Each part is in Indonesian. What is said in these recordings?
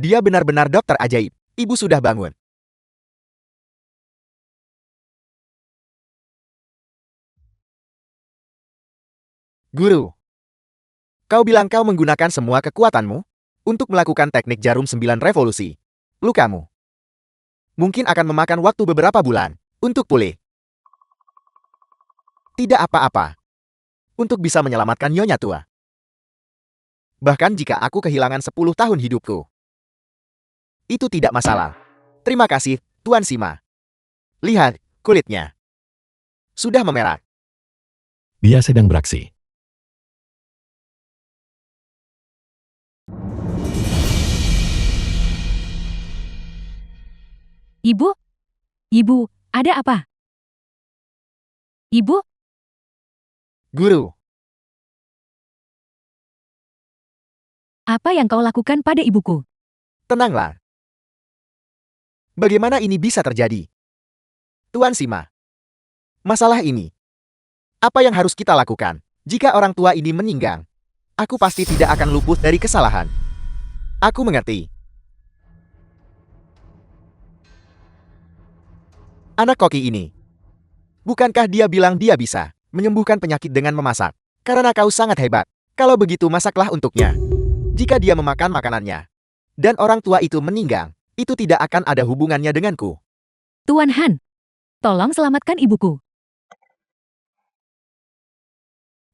Dia benar-benar dokter ajaib. Ibu sudah bangun. Guru, kau bilang kau menggunakan semua kekuatanmu untuk melakukan teknik jarum 9 revolusi. Lukamu mungkin akan memakan waktu beberapa bulan untuk pulih. Tidak apa-apa. Untuk bisa menyelamatkan Nyonya tua. Bahkan jika aku kehilangan 10 tahun hidupku. Itu tidak masalah. Terima kasih, Tuan Sima. Lihat, kulitnya sudah memerah. Dia sedang beraksi. Ibu? Ibu, ada apa? Ibu? Guru, Apa yang kau lakukan pada ibuku? tenanglah. Bagaimana ini bisa terjadi? Tuan Sima, masalah ini. Apa yang harus kita lakukan? Jika orang tua ini meninggal, aku pasti tidak akan luput dari kesalahan. Aku mengerti. Anak koki ini. Bukankah dia bilang dia bisa menyembuhkan penyakit dengan memasak? Karena kau sangat hebat. Kalau begitu masaklah untuknya. Jika dia memakan makanannya, dan orang tua itu meninggal, itu tidak akan ada hubungannya denganku. Tuan Han, tolong selamatkan ibuku.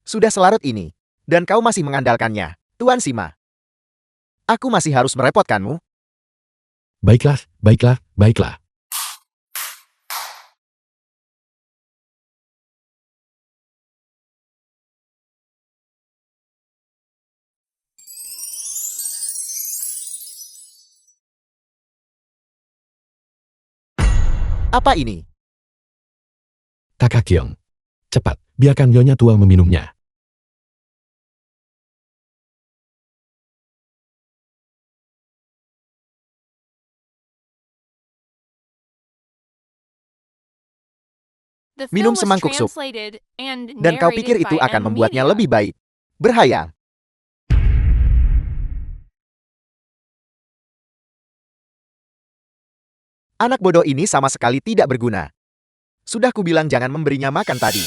Sudah selarut ini, dan kau masih mengandalkannya, Tuan Sima. Aku masih harus merepotkanmu. Baiklah, baiklah, baiklah. Apa ini? Takakyong. Cepat, biarkan Nyonya tua meminumnya. Minum semangkuk sup. Dan kau pikir itu akan membuatnya lebih baik. Berhayal. Anak bodoh ini sama sekali tidak berguna. Sudah kubilang jangan memberinya makan tadi.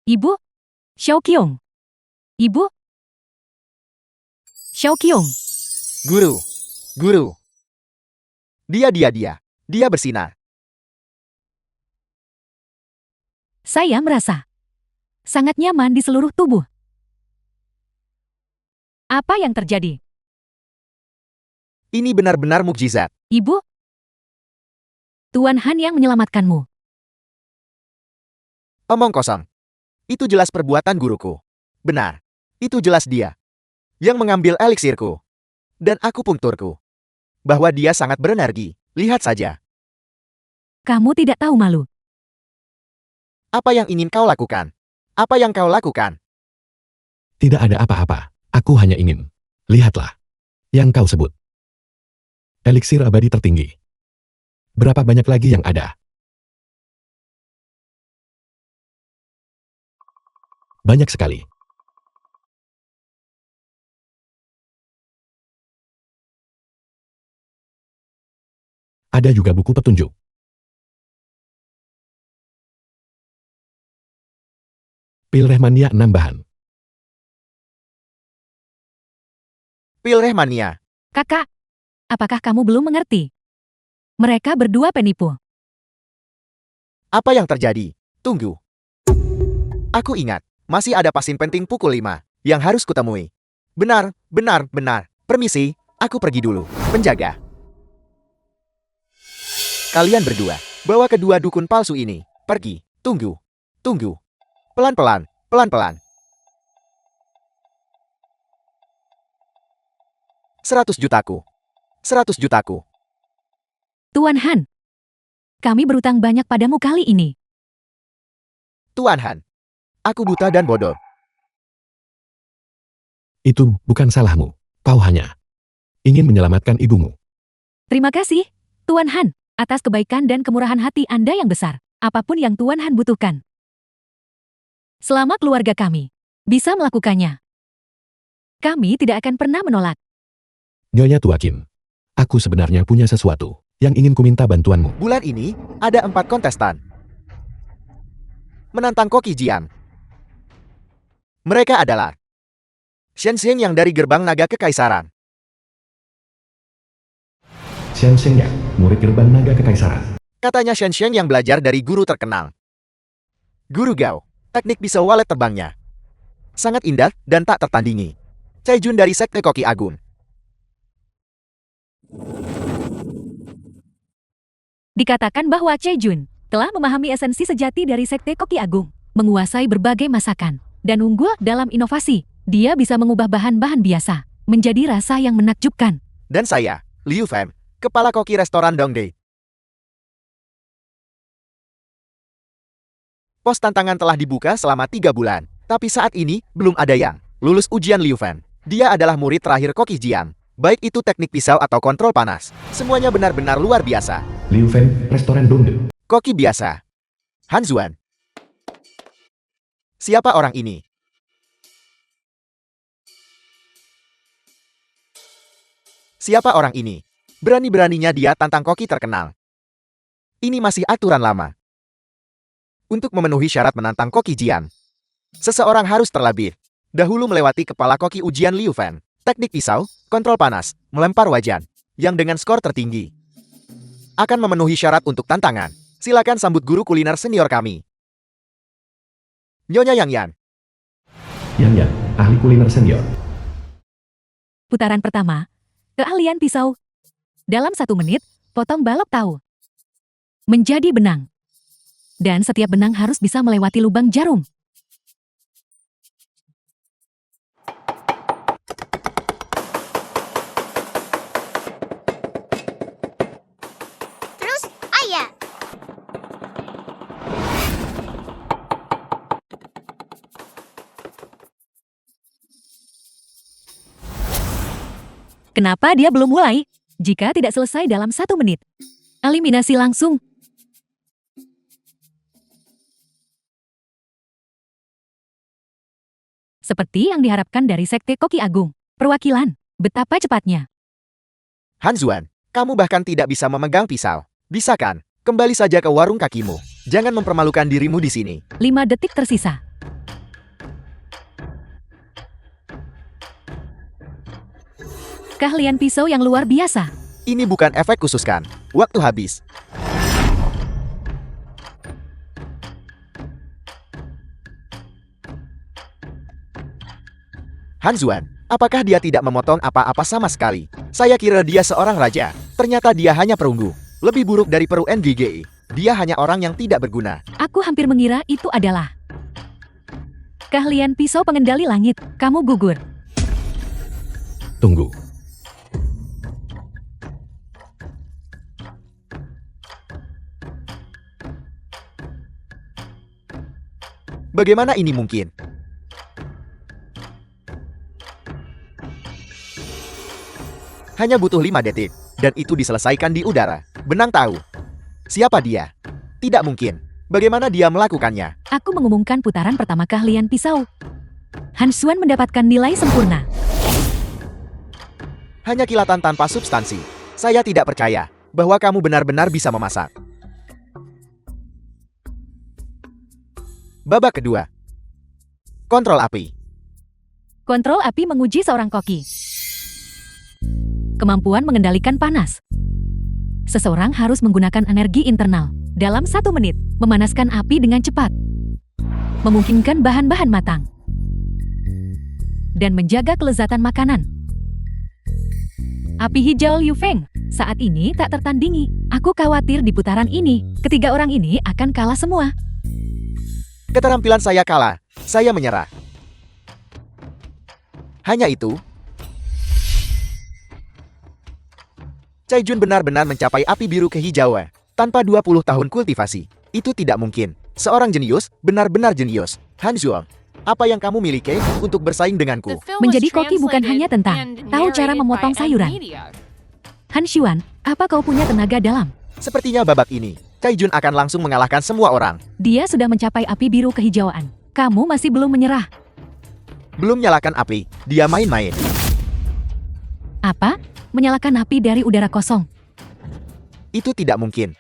Ibu? Xiaoqiong. Ibu? Xiaoqiong. Guru. Guru. Dia bersinar. Saya merasa sangat nyaman di seluruh tubuh. Apa yang terjadi? Ini benar-benar mukjizat. Ibu? Tuan Han yang menyelamatkanmu. Omong kosong. Itu jelas perbuatan guruku. Benar. Itu jelas dia yang mengambil eliksirku. Dan akupunkturku. Bahwa dia sangat berenergi. Lihat saja. Kamu tidak tahu malu. Apa yang ingin kau lakukan? Apa yang kau lakukan? Tidak ada apa-apa. Aku hanya ingin. Lihatlah. Yang kau sebut. Eliksir abadi tertinggi. Berapa banyak lagi yang ada? Banyak sekali. Ada juga buku petunjuk. Pil Rehmania 6 bahan. Pil Rehmania. Kakak, apakah kamu belum mengerti? Mereka berdua penipu. Apa yang terjadi? Tunggu. Aku ingat. Masih ada pasien penting pukul 5 yang harus kutemui. Benar, benar, benar. Permisi, aku pergi dulu. Penjaga. Kalian berdua, bawa kedua dukun palsu ini. Pergi. Tunggu. Tunggu. Pelan-pelan, pelan-pelan. 100 jutaku. 100 jutaku. Tuan Han, kami berutang banyak padamu kali ini. Tuan Han. Aku buta dan bodoh. Itu bukan salahmu. Kau hanya ingin menyelamatkan ibumu. Terima kasih, Tuan Han, atas kebaikan dan kemurahan hati Anda yang besar. Apapun yang Tuan Han butuhkan. Selama keluarga kami bisa melakukannya. Kami tidak akan pernah menolak. Nyonya Tua Kim. Aku sebenarnya punya sesuatu yang ingin kuminta bantuanmu. Bulan ini, ada 4 kontestan. Menantang Koki Jian. Mereka adalah Shen Xing yang dari Gerbang Naga Kekaisaran. Shen Xing Yang, murid Gerbang Naga Kekaisaran. Katanya Shen Xing yang belajar dari guru terkenal. Guru Gao, teknik pisau walet terbangnya sangat indah dan tak tertandingi. Cai Jun dari Sekte Koki Agung. Dikatakan bahwa Cai Jun telah memahami esensi sejati dari Sekte Koki Agung, menguasai berbagai masakan, dan unggul dalam inovasi. Dia bisa mengubah bahan-bahan biasa menjadi rasa yang menakjubkan. Dan saya, Liu Fan, Kepala Koki Restoran Dongdae. Pos tantangan telah dibuka selama 3 bulan, tapi saat ini belum ada yang lulus ujian Liu Fan. Dia adalah murid terakhir Koki Jian. Baik itu teknik pisau atau kontrol panas, semuanya benar-benar luar biasa. Liu Fan, Restoran Dongdae. Koki biasa. Han Xuan. Siapa orang ini? Siapa orang ini? Berani-beraninya dia tantang koki terkenal. Ini masih aturan lama. Untuk memenuhi syarat menantang Koki Jian, seseorang harus terlebih dahulu melewati kepala koki ujian Liu Fan, teknik pisau, kontrol panas, melempar wajan, yang dengan skor tertinggi akan memenuhi syarat untuk tantangan. Silakan sambut guru kuliner senior kami, Nyonya Yang Yan. Yang Yan, ahli kuliner senior. Putaran pertama, keahlian pisau. Dalam 1 menit, potong balok tahu menjadi benang. Dan setiap benang harus bisa melewati lubang jarum. Terus, ayah. Kenapa dia belum mulai? Jika tidak selesai dalam 1 menit, eliminasi langsung. Seperti yang diharapkan dari Sekte Koki Agung. Perwakilan, betapa cepatnya. Han Xuan, kamu bahkan tidak bisa memegang pisau. Bisa kan? Kembali saja ke warung kakimu. Jangan mempermalukan dirimu di sini. 5 detik tersisa. Keahlian pisau yang luar biasa. Ini bukan efek khusus kan? Waktu habis. Han Xuan, apakah dia tidak memotong apa-apa sama sekali? Saya kira dia seorang raja. Ternyata dia hanya perunggu. Lebih buruk dari peru NGGI. Dia hanya orang yang tidak berguna. Aku hampir mengira itu adalah keahlian pisau pengendali langit. Kamu gugur. Tunggu. Bagaimana ini mungkin? Hanya butuh 5 detik, dan itu diselesaikan di udara. Benang tahu. Siapa dia? Tidak mungkin. Bagaimana dia melakukannya? Aku mengumumkan putaran pertama keahlian pisau. Han Xuan mendapatkan nilai sempurna. Hanya kilatan tanpa substansi. Saya tidak percaya bahwa kamu benar-benar bisa memasak. Babak kedua. Kontrol api. Kontrol api menguji seorang koki. Kemampuan mengendalikan panas. Seseorang harus menggunakan energi internal dalam 1 menit, memanaskan api dengan cepat, memungkinkan bahan-bahan matang, dan menjaga kelezatan makanan. Api hijau Liu Feng saat ini tak tertandingi. Aku khawatir di putaran ini, ketiga orang ini akan kalah semua. Keterampilan saya kalah. Saya menyerah. Hanya itu, Cai Jun benar-benar mencapai api biru kehijauan tanpa 20 tahun kultivasi. Itu tidak mungkin. Seorang jenius, benar-benar jenius. Han Xuan, apa yang kamu miliki untuk bersaing denganku? Menjadi koki bukan hanya tentang tahu cara memotong sayuran. Han Xuan, apa kau punya tenaga dalam? Sepertinya babak ini, Cai Jun akan langsung mengalahkan semua orang. Dia sudah mencapai api biru kehijauan. Kamu masih belum menyerah. Belum nyalakan api, dia main-main. Apa? Menyalakan api dari udara kosong. Itu tidak mungkin.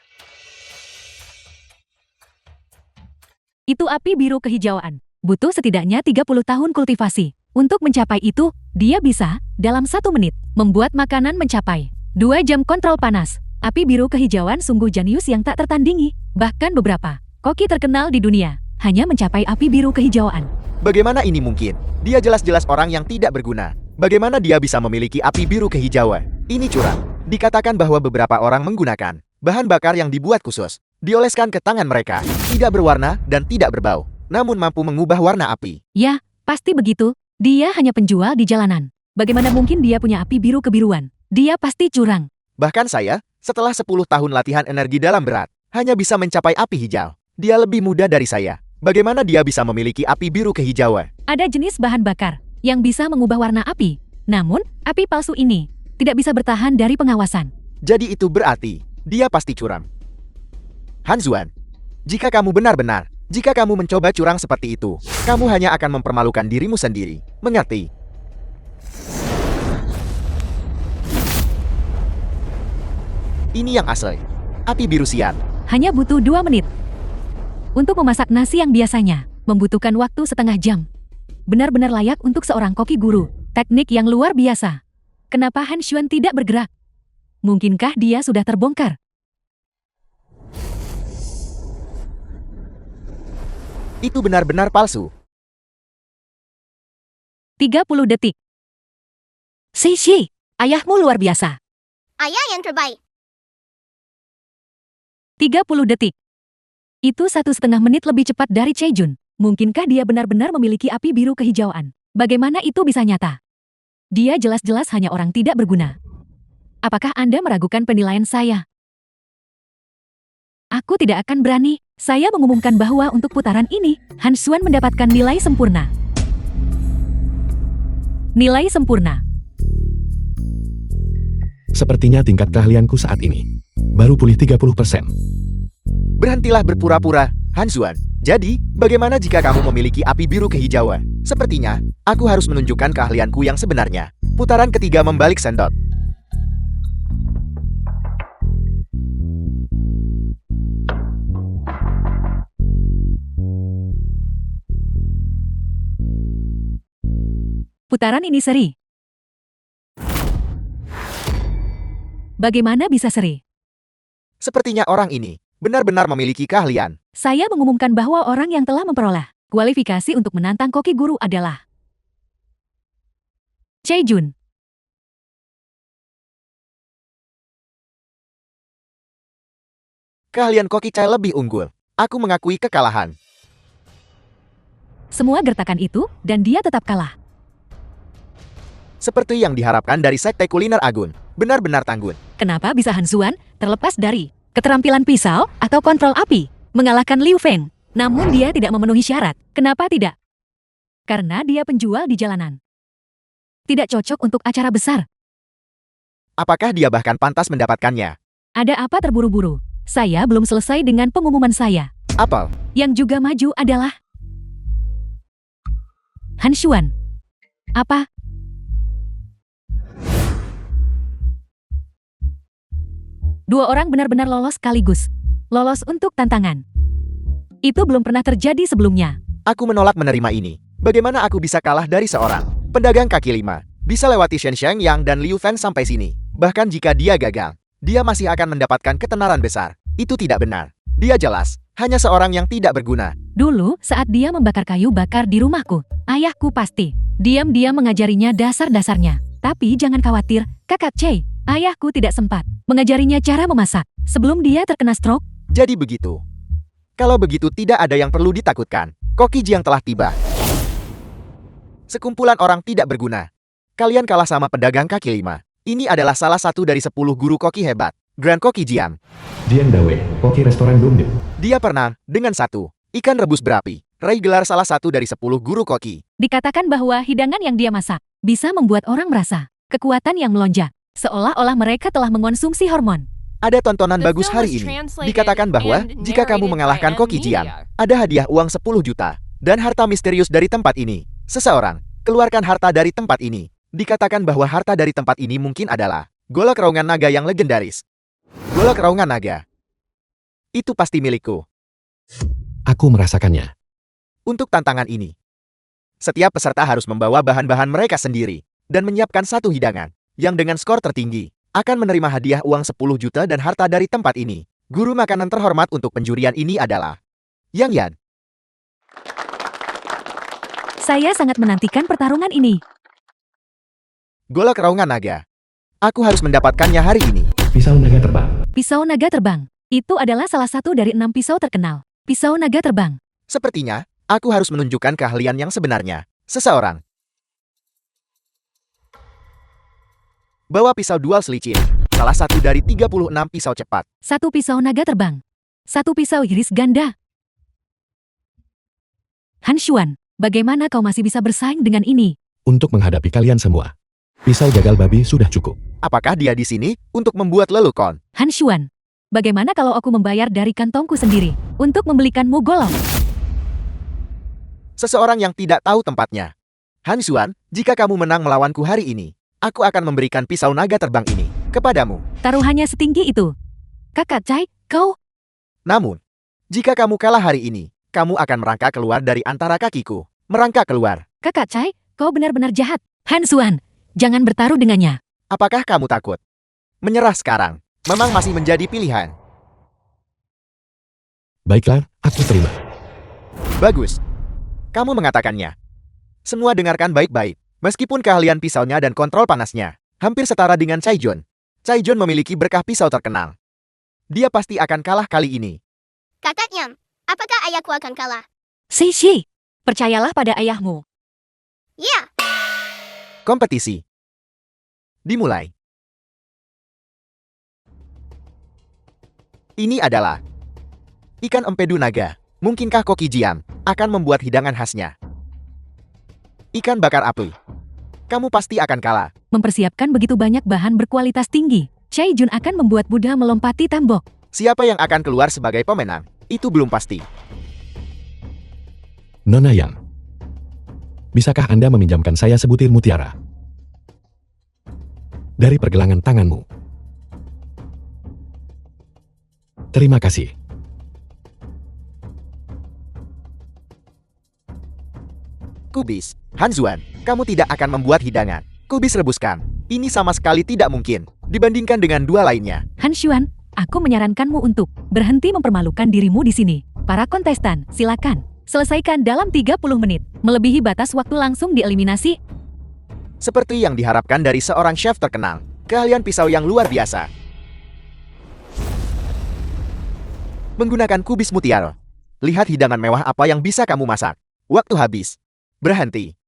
Itu api biru kehijauan. Butuh setidaknya 30 tahun kultivasi. Untuk mencapai itu, dia bisa, dalam 1 menit, membuat makanan mencapai 2 jam kontrol panas. Api biru kehijauan sungguh jenius yang tak tertandingi. Bahkan beberapa koki terkenal di dunia hanya mencapai api biru kehijauan. Bagaimana ini mungkin? Dia jelas-jelas orang yang tidak berguna. Bagaimana dia bisa memiliki api biru kehijauan? Ini curang. Dikatakan bahwa beberapa orang menggunakan bahan bakar yang dibuat khusus, dioleskan ke tangan mereka, tidak berwarna dan tidak berbau, namun mampu mengubah warna api. Ya, pasti begitu. Dia hanya penjual di jalanan. Bagaimana mungkin dia punya api biru kebiruan? Dia pasti curang. Bahkan saya, setelah 10 tahun latihan energi dalam berat, hanya bisa mencapai api hijau. Dia lebih muda dari saya. Bagaimana dia bisa memiliki api biru kehijauan? Ada jenis bahan bakar yang bisa mengubah warna api. Namun, api palsu ini tidak bisa bertahan dari pengawasan. Jadi itu berarti, dia pasti curang. Han Xuan, jika kamu benar-benar, jika kamu mencoba curang seperti itu, kamu hanya akan mempermalukan dirimu sendiri. Mengerti? Ini yang asli. Api biru sian. Hanya butuh 2 menit. Untuk memasak nasi yang biasanya membutuhkan waktu setengah jam. Benar-benar layak untuk seorang koki guru. Teknik yang luar biasa. Kenapa Han Xuan tidak bergerak? Mungkinkah dia sudah terbongkar? Itu benar-benar palsu. 30 detik. Shi, ayahmu luar biasa. Ayah yang terbaik. 30 detik. Itu 1,5 menit lebih cepat dari Chejun. Mungkinkah dia benar-benar memiliki api biru kehijauan? Bagaimana itu bisa nyata? Dia jelas-jelas hanya orang tidak berguna. Apakah Anda meragukan penilaian saya? Aku tidak akan berani. Saya mengumumkan bahwa untuk putaran ini, Han Xuan mendapatkan nilai sempurna. Nilai sempurna. Sepertinya tingkat keahlianku saat ini baru pulih 30%. Berhentilah berpura-pura, Han Xuan. Jadi, bagaimana jika kamu memiliki api biru kehijauan? Sepertinya, aku harus menunjukkan keahlianku yang sebenarnya. Putaran ketiga membalik sendok. Putaran ini seri. Bagaimana bisa seri? Sepertinya orang ini benar-benar memiliki keahlian. Saya mengumumkan bahwa orang yang telah memperoleh kualifikasi untuk menantang koki guru adalah Chejun. Keahlian koki Chai lebih unggul. Aku mengakui kekalahan. Semua gertakan itu, dan dia tetap kalah. Seperti yang diharapkan dari Sekte Kuliner Agun. Benar-benar tangguh. Kenapa bisa Han Xuan, terlepas dari keterampilan pisau atau kontrol api, mengalahkan Liu Feng? Namun dia tidak memenuhi syarat. Kenapa tidak? Karena dia penjual di jalanan. Tidak cocok untuk acara besar. Apakah dia bahkan pantas mendapatkannya? Ada apa terburu-buru? Saya belum selesai dengan pengumuman saya. Apel, Yang juga maju adalah Han Xuan. Apa? Dua orang benar-benar lolos sekaligus. Lolos untuk tantangan. Itu belum pernah terjadi sebelumnya. aku menolak menerima ini. Bagaimana aku bisa kalah dari seorang pedagang kaki lima? Bisa lewati Shen Xiangyang dan Liu Fan sampai sini. Bahkan jika dia gagal, dia masih akan mendapatkan ketenaran besar. Itu tidak benar. Dia jelas hanya seorang yang tidak berguna. Dulu, saat dia membakar kayu bakar di rumahku, ayahku pasti diam-diam mengajarinya dasar-dasarnya. Tapi jangan khawatir, Kakak Chei, ayahku tidak sempat mengajarinya cara memasak sebelum dia terkena stroke. Jadi begitu. Kalau begitu tidak ada yang perlu ditakutkan. Koki Jiang telah tiba. Sekumpulan orang tidak berguna. Kalian kalah sama pedagang kaki lima. Ini adalah salah satu dari 10 guru koki hebat. Grand Koki Jiang. Jiang Dawe, koki restoran Dongdit. Dia pernah, dengan satu ikan rebus berapi, raih gelar salah satu dari 10 guru koki. Dikatakan bahwa hidangan yang dia masak bisa membuat orang merasa kekuatan yang melonjak, seolah-olah mereka telah mengonsumsi hormon. Ada tontonan bagus hari ini. Dikatakan bahwa jika kamu mengalahkan Koki Jiang, ada hadiah uang 10 juta dan harta misterius dari tempat ini. Seseorang Keluarkan harta dari tempat ini. Dikatakan bahwa harta dari tempat ini mungkin adalah golok raungan naga yang legendaris. Golok raungan naga. Itu pasti milikku. Aku merasakannya. Untuk tantangan ini, setiap peserta harus membawa bahan-bahan mereka sendiri dan menyiapkan satu hidangan yang dengan skor tertinggi akan menerima hadiah uang 10 juta dan harta dari tempat ini. Guru makanan terhormat untuk penjurian ini adalah Yang Yan. Saya sangat menantikan pertarungan ini. Golok raungan naga. Aku harus mendapatkannya hari ini. Pisau naga terbang. Pisau naga terbang. Itu adalah salah satu dari 6 pisau terkenal. Pisau naga terbang. Sepertinya, aku harus menunjukkan keahlian yang sebenarnya. Seseorang. Bawa pisau dual selicin. Salah satu dari 36 pisau cepat. Satu pisau naga terbang. Satu pisau iris ganda. Han Xuan, bagaimana kau masih bisa bersaing dengan ini? Untuk menghadapi kalian semua. Pisau gagal babi sudah cukup. Apakah dia di sini untuk membuat lelucon? Han Xuan, bagaimana kalau aku membayar dari kantongku sendiri untuk membelikanmu golok? Seseorang yang tidak tahu tempatnya. Han Xuan, jika kamu menang melawanku hari ini, aku akan memberikan pisau naga terbang ini kepadamu. Taruhannya setinggi itu. Kakak Cai, kau... Namun, jika kamu kalah hari ini, kamu akan merangkak keluar dari antara kakiku. Merangkak keluar. Kakak Cai, kau benar-benar jahat. Han Xuan, jangan bertaruh dengannya. Apakah kamu takut? Menyerah sekarang memang masih menjadi pilihan. Baiklah, aku terima. Bagus. Kamu mengatakannya. Semua dengarkan baik-baik. Meskipun keahlian pisaunya dan kontrol panasnya hampir setara dengan Cai Jun, Cai Jun memiliki berkah pisau terkenal. Dia pasti akan kalah kali ini. Kakak Yam, apakah ayahku akan kalah? Shi, percayalah pada ayahmu. Ya, Kompetisi dimulai. Ini adalah ikan empedu naga. Mungkinkah Koki Jiang akan membuat hidangan khasnya? Ikan bakar api. Kamu pasti akan kalah. Mempersiapkan begitu banyak bahan berkualitas tinggi. Cai Jun akan membuat Buddha melompati tembok. Siapa yang akan keluar sebagai pemenang? Itu belum pasti. Nona Yang. Bisakah Anda meminjamkan saya sebutir mutiara? Dari pergelangan tanganmu. Terima kasih. Kubis. Han Xuan, kamu tidak akan membuat hidangan. Kubis rebuskan. Ini sama sekali tidak mungkin dibandingkan dengan dua lainnya. Han Xuan, aku menyarankanmu untuk berhenti mempermalukan dirimu di sini. Para kontestan, silakan. Selesaikan dalam 30 menit. Melebihi batas waktu langsung dieliminasi. Seperti yang diharapkan dari seorang chef terkenal. Keahlian pisau yang luar biasa. Menggunakan kubis mutiara. Lihat hidangan mewah apa yang bisa kamu masak. Waktu habis. Berhenti.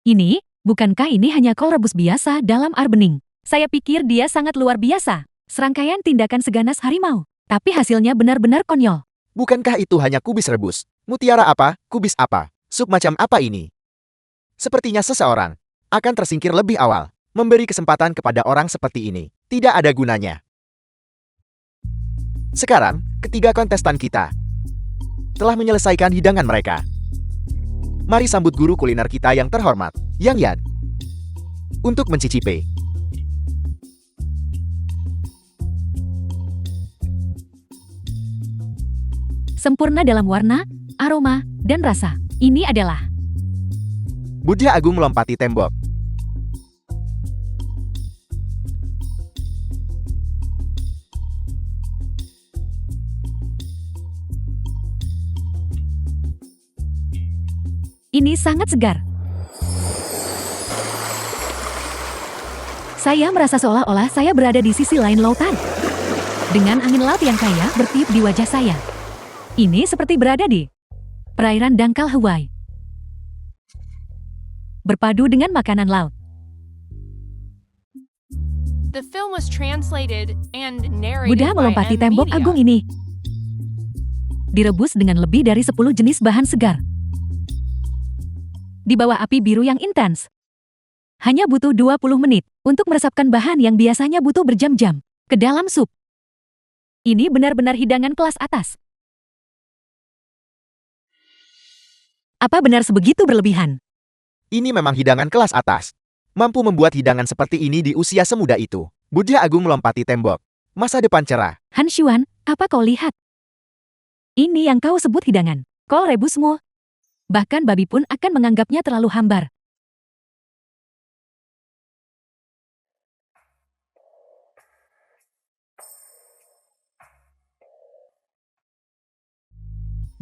Ini, bukankah ini hanya kol rebus biasa dalam air bening? Saya pikir dia sangat luar biasa. Serangkaian tindakan seganas harimau. Tapi hasilnya benar-benar konyol. Bukankah itu hanya kubis rebus? Mutiara apa? Kubis apa? Sup macam apa ini? Sepertinya seseorang akan tersingkir lebih awal. Memberi kesempatan kepada orang seperti ini tidak ada gunanya. Sekarang, ketiga kontestan kita telah menyelesaikan hidangan mereka. Mari sambut guru kuliner kita yang terhormat, Yang Yan, untuk mencicipi. Sempurna dalam warna, aroma, dan rasa. Ini adalah Buddha Agung melompati tembok. Ini sangat segar. Saya merasa seolah-olah saya berada di sisi lain lautan. Dengan angin laut yang kaya bertiup di wajah saya. Ini seperti berada di perairan dangkal Hawaii. Berpadu dengan makanan laut. The film was translated and narrated Buddha by melompati M. tembok Media. agung ini. Direbus dengan lebih dari 10 jenis bahan segar. Di bawah api biru yang intens. Hanya butuh 20 menit untuk meresapkan bahan yang biasanya butuh berjam-jam ke dalam sup. Ini benar-benar hidangan kelas atas. Apa benar sebegitu berlebihan? Ini memang hidangan kelas atas. Mampu membuat hidangan seperti ini di usia semuda itu. Buddha Agung melompati tembok. Masa depan cerah. Han Xuan, apa kau lihat? Ini yang kau sebut hidangan. Kau rebusmu. Bahkan babi pun akan menganggapnya terlalu hambar.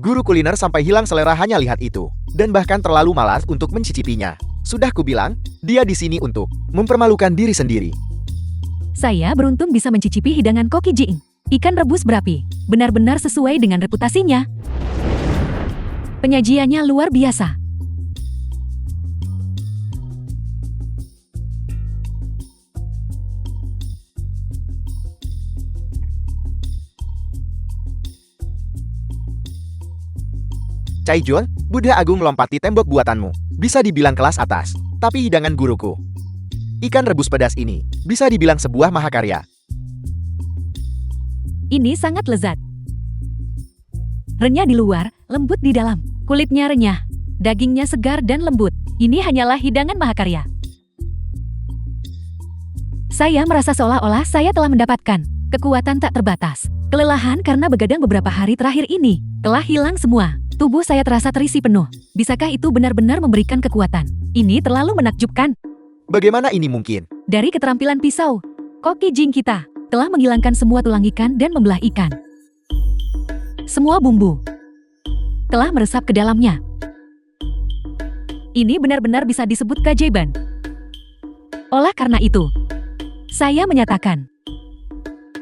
Guru kuliner sampai hilang selera hanya lihat itu. Dan bahkan terlalu malas untuk mencicipinya. Sudah kubilang, dia di sini untuk mempermalukan diri sendiri. Saya beruntung bisa mencicipi hidangan Koki Jing. Ikan rebus berapi. Benar-benar sesuai dengan reputasinya. Penyajiannya luar biasa. Cai Jun, Buddha Agung melompati tembok buatanmu. Bisa dibilang kelas atas. Tapi hidangan guruku. Ikan rebus pedas ini bisa dibilang sebuah mahakarya. Ini sangat lezat. Renyah di luar, lembut di dalam. Kulitnya renyah. Dagingnya segar dan lembut. Ini hanyalah hidangan mahakarya. Saya merasa seolah-olah saya telah mendapatkan kekuatan tak terbatas. Kelelahan karena begadang beberapa hari terakhir ini telah hilang semua. Tubuh saya terasa terisi penuh. Bisakah itu benar-benar memberikan kekuatan? Ini terlalu menakjubkan. Bagaimana ini mungkin? Dari keterampilan pisau, Koki Jing kita telah menghilangkan semua tulang ikan dan membelah ikan. Semua bumbu telah meresap ke dalamnya. Ini benar-benar bisa disebut keajaiban. Oleh karena itu, saya menyatakan,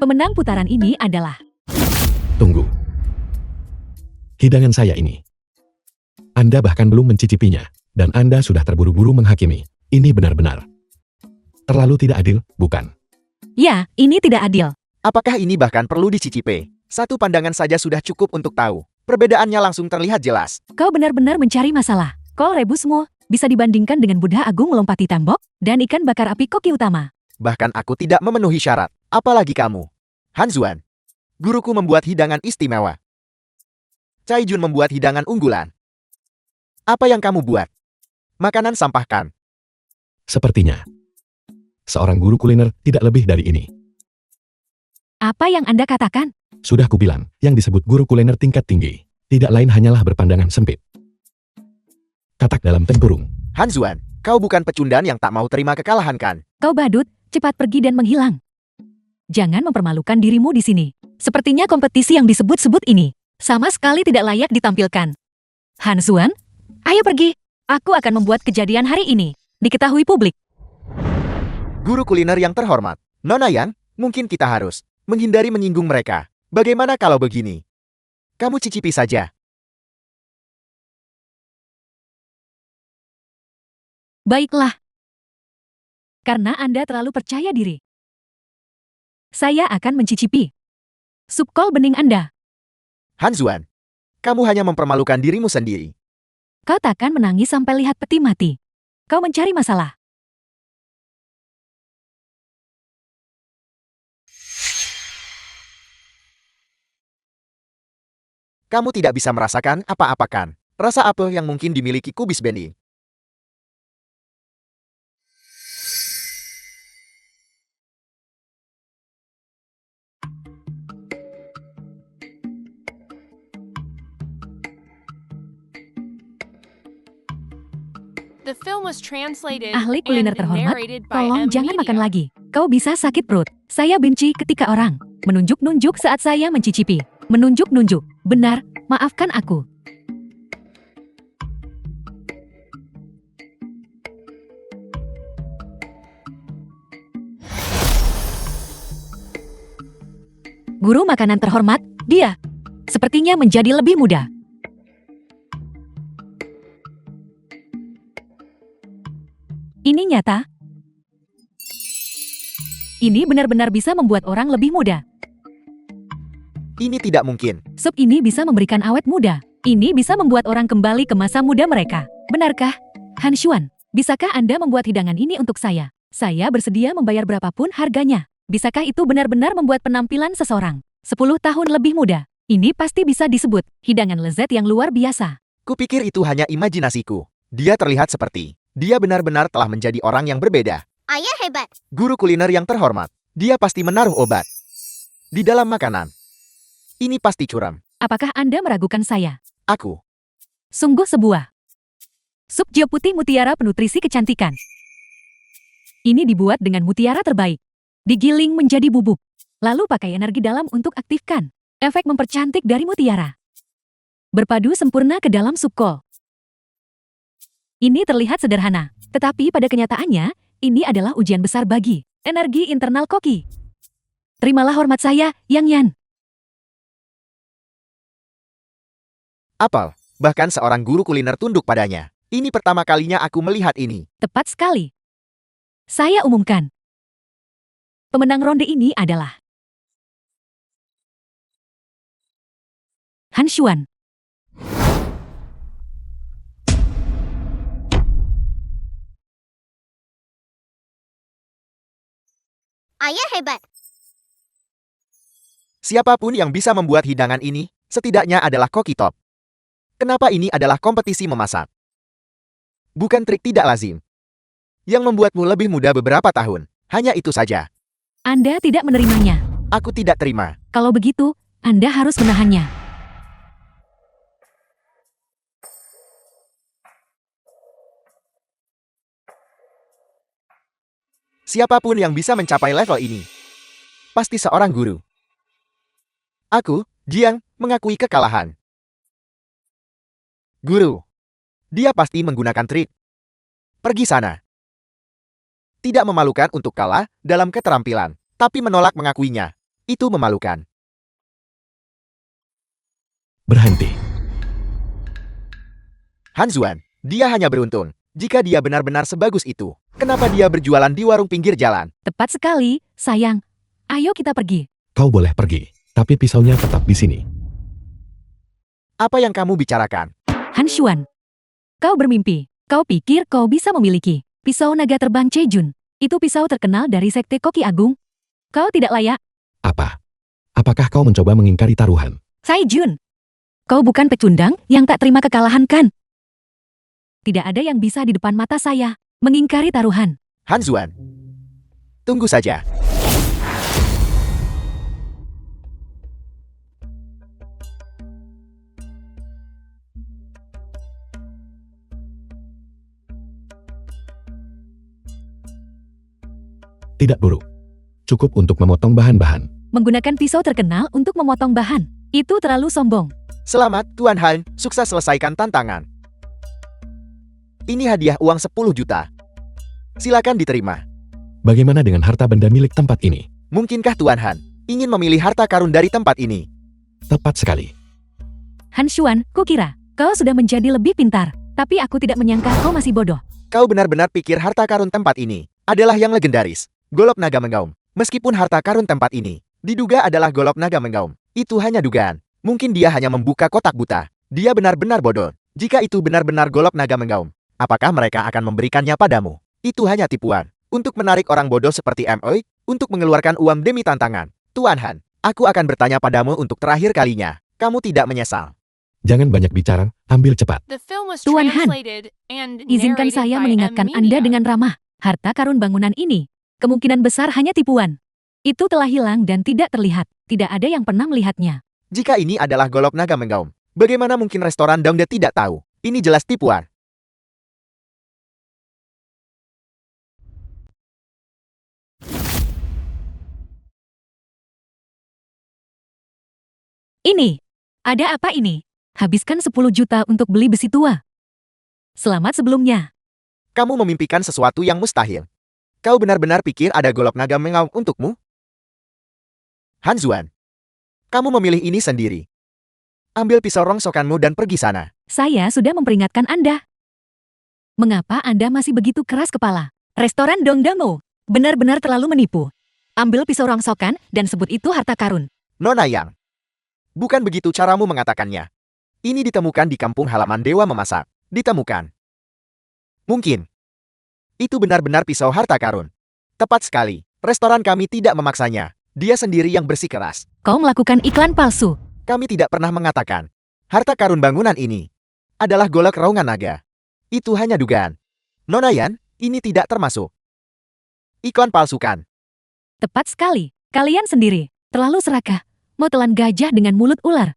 pemenang putaran ini adalah Tunggu. Hidangan saya ini. Anda bahkan belum mencicipinya, dan Anda sudah terburu-buru menghakimi. Ini benar-benar terlalu tidak adil, bukan? Ya, ini tidak adil. Apakah ini bahkan perlu dicicipi? Satu pandangan saja sudah cukup untuk tahu. Perbedaannya langsung terlihat jelas. Kau benar-benar mencari masalah. Kol rebusmu bisa dibandingkan dengan Buddha Agung melompati tembok dan ikan bakar api Koki utama. Bahkan aku tidak memenuhi syarat. Apalagi kamu. Han Xuan. Guruku membuat hidangan istimewa. Cai Jun membuat hidangan unggulan. Apa yang kamu buat? Makanan sampahkan. Sepertinya seorang guru kuliner tidak lebih dari ini. Apa yang Anda katakan? Sudah kubilang, yang disebut guru kuliner tingkat tinggi, tidak lain hanyalah berpandangan sempit. Katak dalam tempurung. Han Xuan, kau bukan pecundang yang tak mau terima kekalahan kan? Kau badut, cepat pergi dan menghilang. Jangan mempermalukan dirimu di sini. Sepertinya kompetisi yang disebut-sebut ini sama sekali tidak layak ditampilkan. Han Xuan, ayo pergi. Aku akan membuat kejadian hari ini diketahui publik. Guru kuliner yang terhormat, Nona Yang, mungkin kita harus menghindari menyinggung mereka. Bagaimana kalau begini? Kamu cicipi saja. Baiklah. Karena Anda terlalu percaya diri. Saya akan mencicipi sup kol bening Anda. Han Xuan, kamu hanya mempermalukan dirimu sendiri. Kau takkan menangis sampai lihat peti mati. Kau mencari masalah. Kamu tidak bisa merasakan apa-apa kan? Rasa apa yang mungkin dimiliki kubis bening? The film was translated Ahli kuliner and terhormat, narrated by tolong M. jangan makan Media. lagi. Kau bisa sakit perut. Saya benci ketika orang menunjuk-nunjuk saat saya mencicipi. Menunjuk-nunjuk. Benar, maafkan aku. Guru makanan terhormat, dia sepertinya menjadi lebih muda. Ini nyata. Ini benar-benar bisa membuat orang lebih muda. Ini tidak mungkin. Sup ini bisa memberikan awet muda. Ini bisa membuat orang kembali ke masa muda mereka. Benarkah? Han Xuan, bisakah Anda membuat hidangan ini untuk saya? Saya bersedia membayar berapapun harganya. Bisakah itu benar-benar membuat penampilan seseorang 10 tahun lebih muda? Ini pasti bisa disebut hidangan lezat yang luar biasa. Kupikir itu hanya imajinasiku. Dia terlihat seperti dia benar-benar telah menjadi orang yang berbeda. Ayah hebat. Guru kuliner yang terhormat. Dia pasti menaruh obat di dalam makanan. Ini pasti curam. Apakah Anda meragukan saya? Aku. Sungguh sebuah sup jo putih mutiara penutrisi kecantikan. Ini dibuat dengan mutiara terbaik. Digiling menjadi bubuk. Lalu pakai energi dalam untuk aktifkan efek mempercantik dari mutiara. Berpadu sempurna ke dalam sup kol. Ini terlihat sederhana, tetapi pada kenyataannya, ini adalah ujian besar bagi energi internal koki. Terimalah hormat saya, Yang Yan. Apel. Bahkan seorang guru kuliner tunduk padanya. Ini pertama kalinya aku melihat ini. Tepat sekali. Saya umumkan. Pemenang ronde ini adalah Han Xuan. Ayah hebat. Siapapun yang bisa membuat hidangan ini, setidaknya adalah koki top. Kenapa ini adalah kompetisi memasak? Bukan trik tidak lazim. Yang membuatmu lebih muda beberapa tahun. Hanya itu saja. Anda tidak menerimanya. Aku tidak terima. Kalau begitu, Anda harus menahannya. Siapapun yang bisa mencapai level ini, pasti seorang guru. Aku, Jiang, mengakui kekalahan. Guru. Dia pasti menggunakan trik. Pergi sana. Tidak memalukan untuk kalah dalam keterampilan, tapi menolak mengakuinya. Itu memalukan. Berhenti. Han Xuan, dia hanya beruntung. Jika dia benar-benar sebagus itu, kenapa dia berjualan di warung pinggir jalan? Tepat sekali, sayang. Ayo kita pergi. Kau boleh pergi, tapi pisaunya tetap di sini. Apa yang kamu bicarakan? Han Xuan. Kau bermimpi. Kau pikir kau bisa memiliki pisau naga terbang Chejun. Itu pisau terkenal dari Sekte Koki Agung. Kau tidak layak. Apa? Apakah kau mencoba mengingkari taruhan? Sai Jun. Kau bukan pecundang yang tak terima kekalahan kan? Tidak ada yang bisa di depan mata saya mengingkari taruhan. Han Xuan. Tunggu saja. Tidak buruk. Cukup untuk memotong bahan-bahan. Menggunakan pisau terkenal untuk memotong bahan. Itu terlalu sombong. Selamat, Tuan Han. Sukses selesaikan tantangan. Ini hadiah uang 10 juta. Silakan diterima. Bagaimana dengan harta benda milik tempat ini? Mungkinkah Tuan Han ingin memilih harta karun dari tempat ini? Tepat sekali. Han Xuan, kukira kau sudah menjadi lebih pintar. Tapi aku tidak menyangka kau masih bodoh. Kau benar-benar pikir harta karun tempat ini adalah yang legendaris. Golok naga mengaum. Meskipun harta karun tempat ini diduga adalah golok naga mengaum, itu hanya dugaan. Mungkin dia hanya membuka kotak buta. Dia benar-benar bodoh. Jika itu benar-benar golok naga mengaum, apakah mereka akan memberikannya padamu? Itu hanya tipuan. Untuk menarik orang bodoh seperti MOI, untuk mengeluarkan uang demi tantangan. Tuan Han, aku akan bertanya padamu untuk terakhir kalinya. Kamu tidak menyesal. Jangan banyak bicara, ambil cepat. The film was Tuan Han, translated and Izinkan narrated saya by mengingatkan M. Anda Media. dengan ramah. Harta karun bangunan ini kemungkinan besar hanya tipuan. Itu telah hilang dan tidak terlihat. Tidak ada yang pernah melihatnya. Jika ini adalah golok naga mengaum, bagaimana mungkin restoran Dongde tidak tahu? Ini jelas tipuan. Ini. Ada apa ini? Habiskan 10 juta untuk beli besi tua. Selamat sebelumnya. Kamu memimpikan sesuatu yang mustahil. Kau benar-benar pikir ada golok naga mengaum untukmu? Han Xuan, kamu memilih ini sendiri. Ambil pisau rongsokanmu dan pergi sana. Saya sudah memperingatkan Anda. Mengapa Anda masih begitu keras kepala? Restoran Dongdamo benar-benar terlalu menipu. Ambil pisau rongsokan dan sebut itu harta karun. Nona Yang, bukan begitu caramu mengatakannya. Ini ditemukan di kampung halaman Dewa Memasak. Ditemukan. Mungkin. Itu benar-benar pisau harta karun. Tepat sekali. Restoran kami tidak memaksanya. Dia sendiri yang bersikeras. Kau melakukan iklan palsu. Kami tidak pernah mengatakan harta karun bangunan ini. adalah golok raungan naga. Itu hanya dugaan. Nona Yan, ini tidak termasuk ikon palsukan. Tepat sekali. Kalian sendiri. Terlalu serakah. Mau telan gajah dengan mulut ular.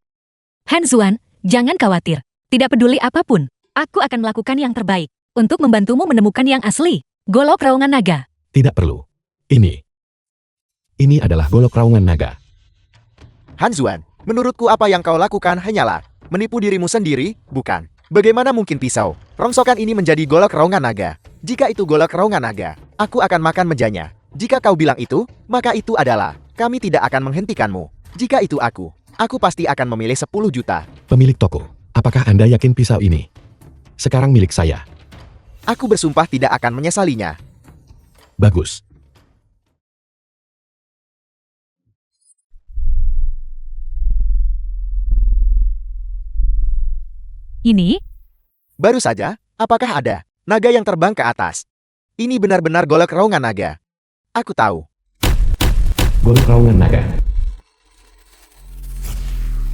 Han Xuan, jangan khawatir. Tidak peduli apapun. Aku akan melakukan yang terbaik. Untuk membantumu menemukan yang asli. Golok raungan naga. Tidak perlu. Ini adalah golok raungan naga. Han Xuan, menurutku apa yang kau lakukan hanyalah menipu dirimu sendiri, bukan? Bagaimana mungkin pisau rongsokan ini menjadi golok raungan naga? Jika itu golok raungan naga, aku akan makan mejanya. Jika kau bilang itu, maka itu adalah, kami tidak akan menghentikanmu. Jika itu aku pasti akan memilih 10 juta. Pemilik toko, apakah Anda yakin pisau ini sekarang milik saya? Aku bersumpah tidak akan menyesalinya. Bagus. Ini, Baru saja, apakah ada naga yang terbang ke atas? Ini benar-benar golok raungan naga. Aku tahu. Golok raungan naga.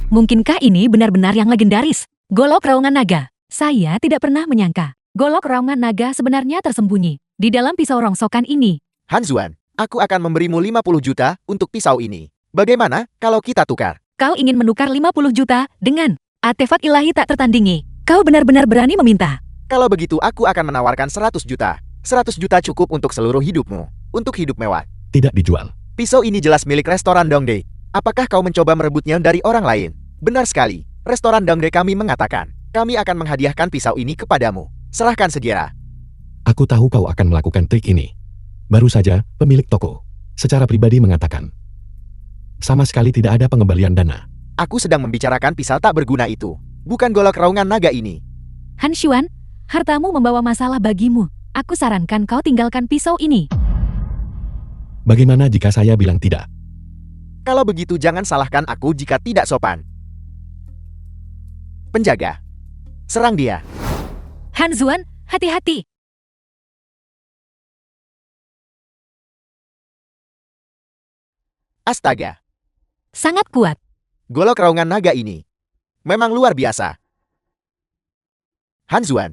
mungkinkah ini benar-benar yang legendaris? Golok raungan naga. Saya tidak pernah menyangka. Golok raungan naga sebenarnya tersembunyi di dalam pisau rongsokan ini. Han Xuan, aku akan memberimu 50 juta untuk pisau ini. Bagaimana kalau kita tukar? Kau ingin menukar 50 juta dengan artefak ilahi tak tertandingi. Kau benar-benar berani meminta. Kalau begitu aku akan menawarkan 100 juta. 100 juta cukup untuk seluruh hidupmu. Untuk hidup mewah. Tidak dijual. Pisau ini jelas milik restoran Dongdae. Apakah kau mencoba merebutnya dari orang lain? Benar sekali. Restoran Dongdae kami mengatakan, kami akan menghadiahkan pisau ini kepadamu. Serahkan segera. Aku tahu kau akan melakukan trik ini. Baru saja, pemilik toko secara pribadi mengatakan, sama sekali tidak ada pengembalian dana. Aku sedang membicarakan pisau tak berguna itu. Bukan golok raungan naga ini. Han Xuan, hartamu membawa masalah bagimu. Aku sarankan kau tinggalkan pisau ini. Bagaimana jika saya bilang tidak? Kalau begitu jangan salahkan aku jika tidak sopan. Penjaga, serang dia. Han Xuan, hati-hati. Astaga, Sangat kuat. golok raungan naga ini memang luar biasa. Han Xuan,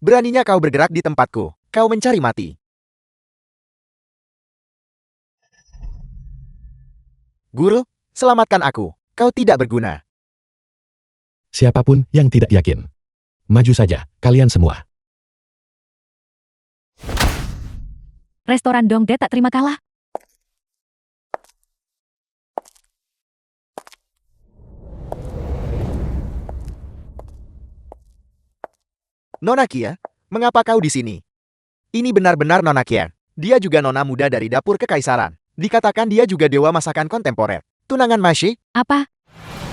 beraninya kau bergerak di tempatku. Kau mencari mati. Guru, selamatkan aku. Kau tidak berguna. Siapapun yang tidak yakin, maju saja, kalian semua. Restoran Dongdae tak terima kalah. Nona Kia, mengapa kau di sini? Ini benar-benar Nona Kia. Dia juga nona muda dari dapur kekaisaran. Dikatakan dia juga dewa masakan kontemporer. Tunangan Mashi? Apa?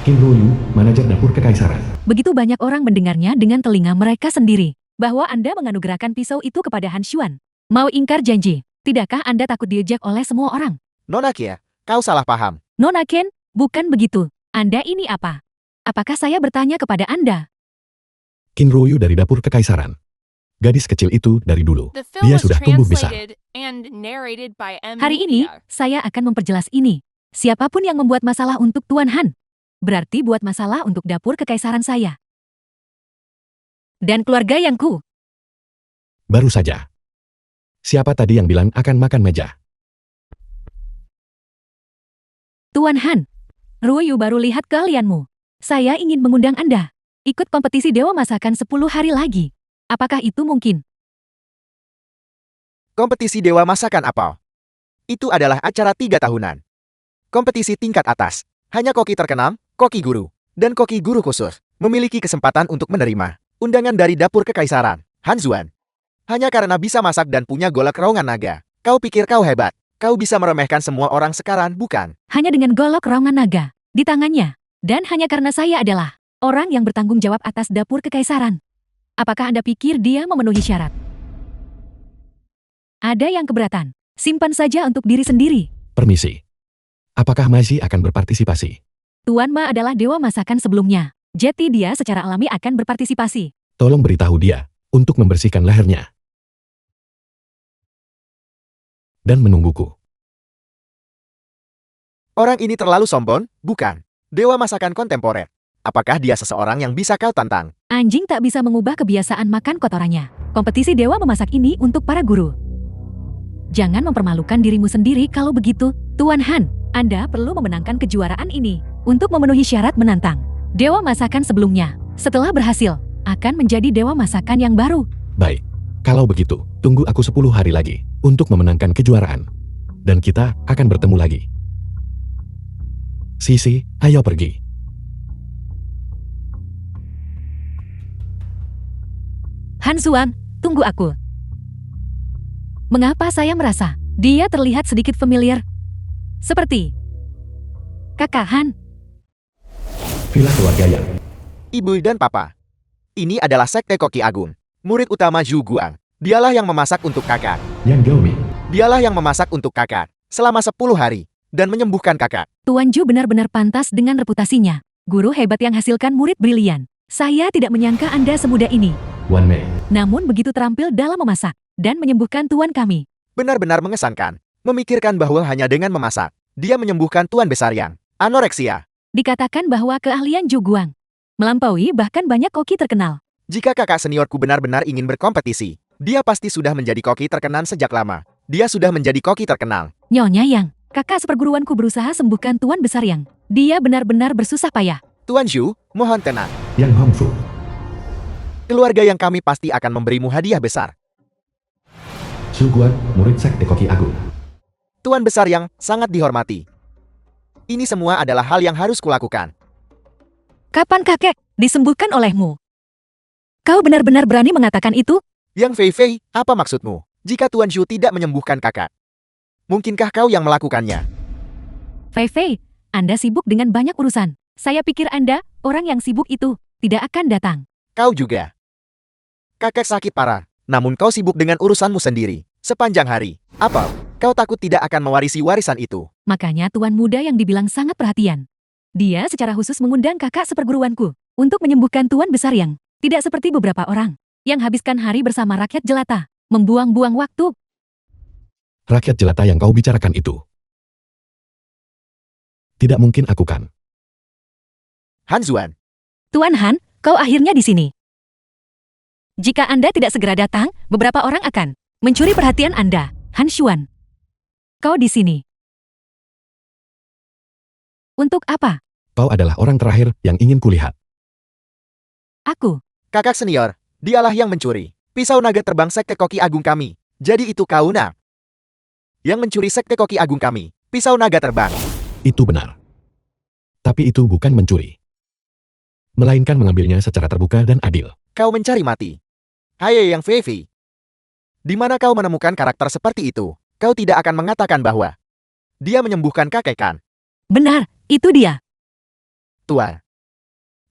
Kim Yu, manajer dapur kekaisaran. Begitu banyak orang mendengarnya dengan telinga mereka sendiri. Bahwa Anda menganugerahkan pisau itu kepada Han Xuan. Mau ingkar janji? Tidakkah Anda takut diejek oleh semua orang? Nona Kia, kau salah paham. Nona Ken, bukan begitu. Anda ini apa? Apakah saya bertanya kepada Anda? Kim Yu dari dapur kekaisaran. Gadis kecil itu dari dulu. The film Dia was sudah tumbuh besar. translated and narrated by M. Hari ini, Media. saya akan memperjelas ini. Siapapun yang membuat masalah untuk Tuan Han, berarti buat masalah untuk dapur kekaisaran saya. Dan keluarga yangku. Baru saja. Siapa tadi yang bilang akan makan meja? Tuan Han, Ruoyu baru lihat keahlianmu. Saya ingin mengundang Anda. Ikut kompetisi Dewa Masakan 10 hari lagi. Apakah itu mungkin? Kompetisi dewa masakan apa? Itu adalah acara 3 tahunan. Kompetisi tingkat atas. Hanya koki terkenal, koki guru, dan koki guru khusus memiliki kesempatan untuk menerima undangan dari dapur kekaisaran. Han Xuan. Hanya karena bisa masak dan punya golok raungan naga. Kau pikir kau hebat. Kau bisa meremehkan semua orang sekarang, bukan? Hanya dengan golok raungan naga di tangannya. Dan hanya karena saya adalah orang yang bertanggung jawab atas dapur kekaisaran. Apakah Anda pikir dia memenuhi syarat? Ada yang keberatan. Simpan saja untuk diri sendiri. Permisi. Apakah Maji akan berpartisipasi? Tuan Ma adalah dewa masakan sebelumnya. Jadi dia secara alami akan berpartisipasi. Tolong beritahu dia untuk membersihkan lehernya. Dan menungguku. Orang ini terlalu sombong, bukan? Dewa masakan kontemporer. Apakah dia seseorang yang bisa kau tantang? Anjing tak bisa mengubah kebiasaan makan kotorannya. Kompetisi dewa memasak ini untuk para guru. Jangan mempermalukan dirimu sendiri kalau begitu, Tuan Han. Anda perlu memenangkan kejuaraan ini untuk memenuhi syarat menantang dewa masakan sebelumnya. Setelah berhasil, akan menjadi dewa masakan yang baru. Baik, kalau begitu, tunggu aku 10 hari lagi untuk memenangkan kejuaraan. Dan kita akan bertemu lagi. Sisi, ayo pergi. Han Xuan, tunggu aku. Mengapa saya merasa dia terlihat sedikit familiar? Seperti Kakak Han. Villa keluarga Yang. Ibu dan Papa. Ini adalah Sekte Koki Agung. Murid utama Zhu Guang. Dialah yang memasak untuk kakak. Yang Gaoming. Dialah yang memasak untuk kakak selama 10 hari dan menyembuhkan kakak. Tuan Zhu benar-benar pantas dengan reputasinya. Guru hebat yang hasilkan murid brilian. Saya tidak menyangka Anda semudah ini. Wan Mei. Namun begitu terampil dalam memasak dan menyembuhkan tuan kami. Benar-benar mengesankan. Memikirkan bahwa hanya dengan memasak, dia menyembuhkan tuan besar yang anoreksia. Dikatakan bahwa keahlian Zhu Guang melampaui bahkan banyak koki terkenal. Jika kakak seniorku benar-benar ingin berkompetisi, dia pasti sudah menjadi koki terkenal sejak lama. Dia sudah menjadi koki terkenal. Nyonya Yang, kakak seperguruanku berusaha sembuhkan tuan besar Yang. Dia benar-benar bersusah payah. Tuan Zhu, mohon tenang. Yang Hongfu. Keluarga yang kami pasti akan memberimu hadiah besar. Zhu Guan, murid Sekte Koki Agung. Tuan besar yang sangat dihormati. Ini semua adalah hal yang harus kulakukan. Kapan kakek disembuhkan olehmu? Kau benar-benar berani mengatakan itu? Yang Fei Fei, apa maksudmu? Jika Tuan Zhu tidak menyembuhkan kakak, mungkinkah kau yang melakukannya? Fei Fei, Anda sibuk dengan banyak urusan. Saya pikir Anda, orang yang sibuk itu, tidak akan datang. Kau juga. Kakek sakit parah, namun kau sibuk dengan urusanmu sendiri. Sepanjang hari, apa? Kau takut tidak akan mewarisi warisan itu? Makanya tuan muda yang dibilang sangat perhatian. Dia secara khusus mengundang kakak seperguruanku untuk menyembuhkan tuan besar Yang. Tidak seperti beberapa orang yang habiskan hari bersama rakyat jelata, membuang-buang waktu. Rakyat jelata yang kau bicarakan itu. Tidak mungkin aku kan. Han Xuan, Tuan Han, kau akhirnya di sini. Jika Anda tidak segera datang, beberapa orang akan mencuri perhatian Anda. Han Xuan, kau di sini. Untuk apa? Kau adalah orang terakhir yang ingin kulihat. Aku. kakak senior, dialah yang mencuri pisau naga terbang Sekte Koki Agung kami. Jadi itu kau nak? Yang mencuri Sekte Koki Agung kami, pisau naga terbang. Itu benar. Tapi itu bukan mencuri. Melainkan mengambilnya secara terbuka dan adil. Kau mencari mati. Hai Yang Fei Fei. Di mana kau menemukan karakter seperti itu? Kau tidak akan mengatakan bahwa dia menyembuhkan kakek kan? Benar, itu dia. Tua.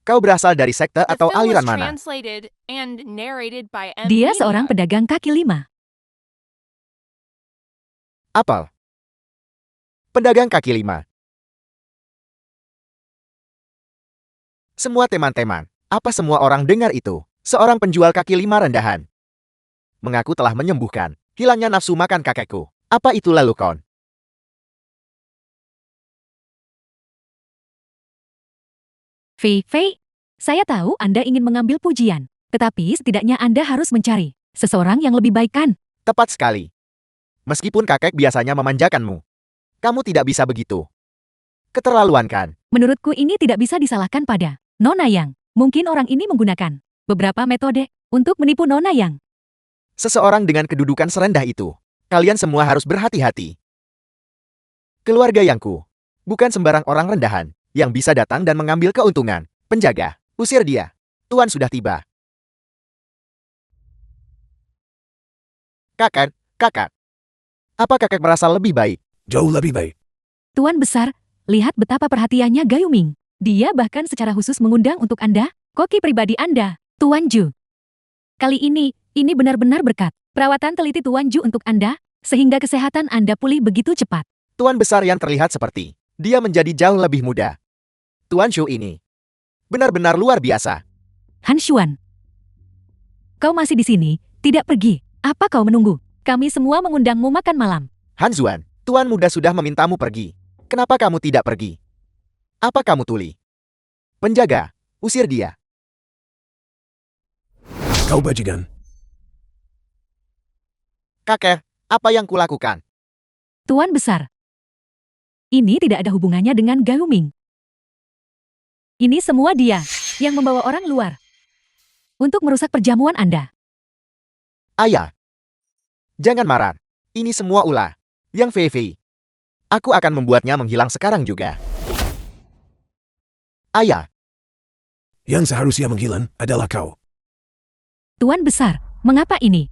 Kau berasal dari sekte The atau film was aliran mana? translated and narrated by M. Dia Media. seorang pedagang kaki lima. Apel. Pedagang kaki lima. Semua teman-teman, apa semua orang dengar itu? Seorang penjual kaki lima rendahan mengaku telah menyembuhkan hilangnya nafsu makan kakekku. Apa itu lalu kon? Fei Fei, saya tahu Anda ingin mengambil pujian. Tetapi setidaknya Anda harus mencari seseorang yang lebih baik kan? Tepat sekali. Meskipun kakek biasanya memanjakanmu, kamu tidak bisa begitu. Keterlaluan kan? Menurutku ini tidak bisa disalahkan pada Nona Yang. Mungkin orang ini menggunakan beberapa metode untuk menipu Nona Yang. Seseorang dengan kedudukan serendah itu, kalian semua harus berhati-hati. Keluarga Yangku, bukan sembarang orang rendahan yang bisa datang dan mengambil keuntungan. Penjaga, usir dia. Tuan sudah tiba. Kakak. Apa kakek merasa lebih baik? Jauh lebih baik. Tuan besar, lihat betapa perhatiannya Gayuming. Dia bahkan secara khusus mengundang untuk Anda, koki pribadi Anda, Tuan Zhu. Kali ini benar-benar berkat perawatan teliti Tuan Zhu untuk Anda, sehingga kesehatan Anda pulih begitu cepat. Tuan besar yang terlihat seperti dia menjadi jauh lebih muda. Tuan Zhu ini benar-benar luar biasa. Han Xuan, kau masih di sini, tidak pergi. Apa kau menunggu? Kami semua mengundangmu makan malam. Han Xuan, Tuan muda sudah memintamu pergi. Kenapa kamu tidak pergi? Apa kamu tuli? Penjaga, Usir dia. Kau bajingan. Kakek, apa yang kulakukan? Tuan Besar. Ini tidak ada hubungannya dengan Gaoming. Ini semua dia yang membawa orang luar untuk merusak perjamuan Anda. Ayah. Jangan marah. Ini semua ulah. Yang Fei. Aku akan membuatnya menghilang sekarang juga. Ayah. Yang seharusnya menghilang adalah kau. Tuan Besar, mengapa ini?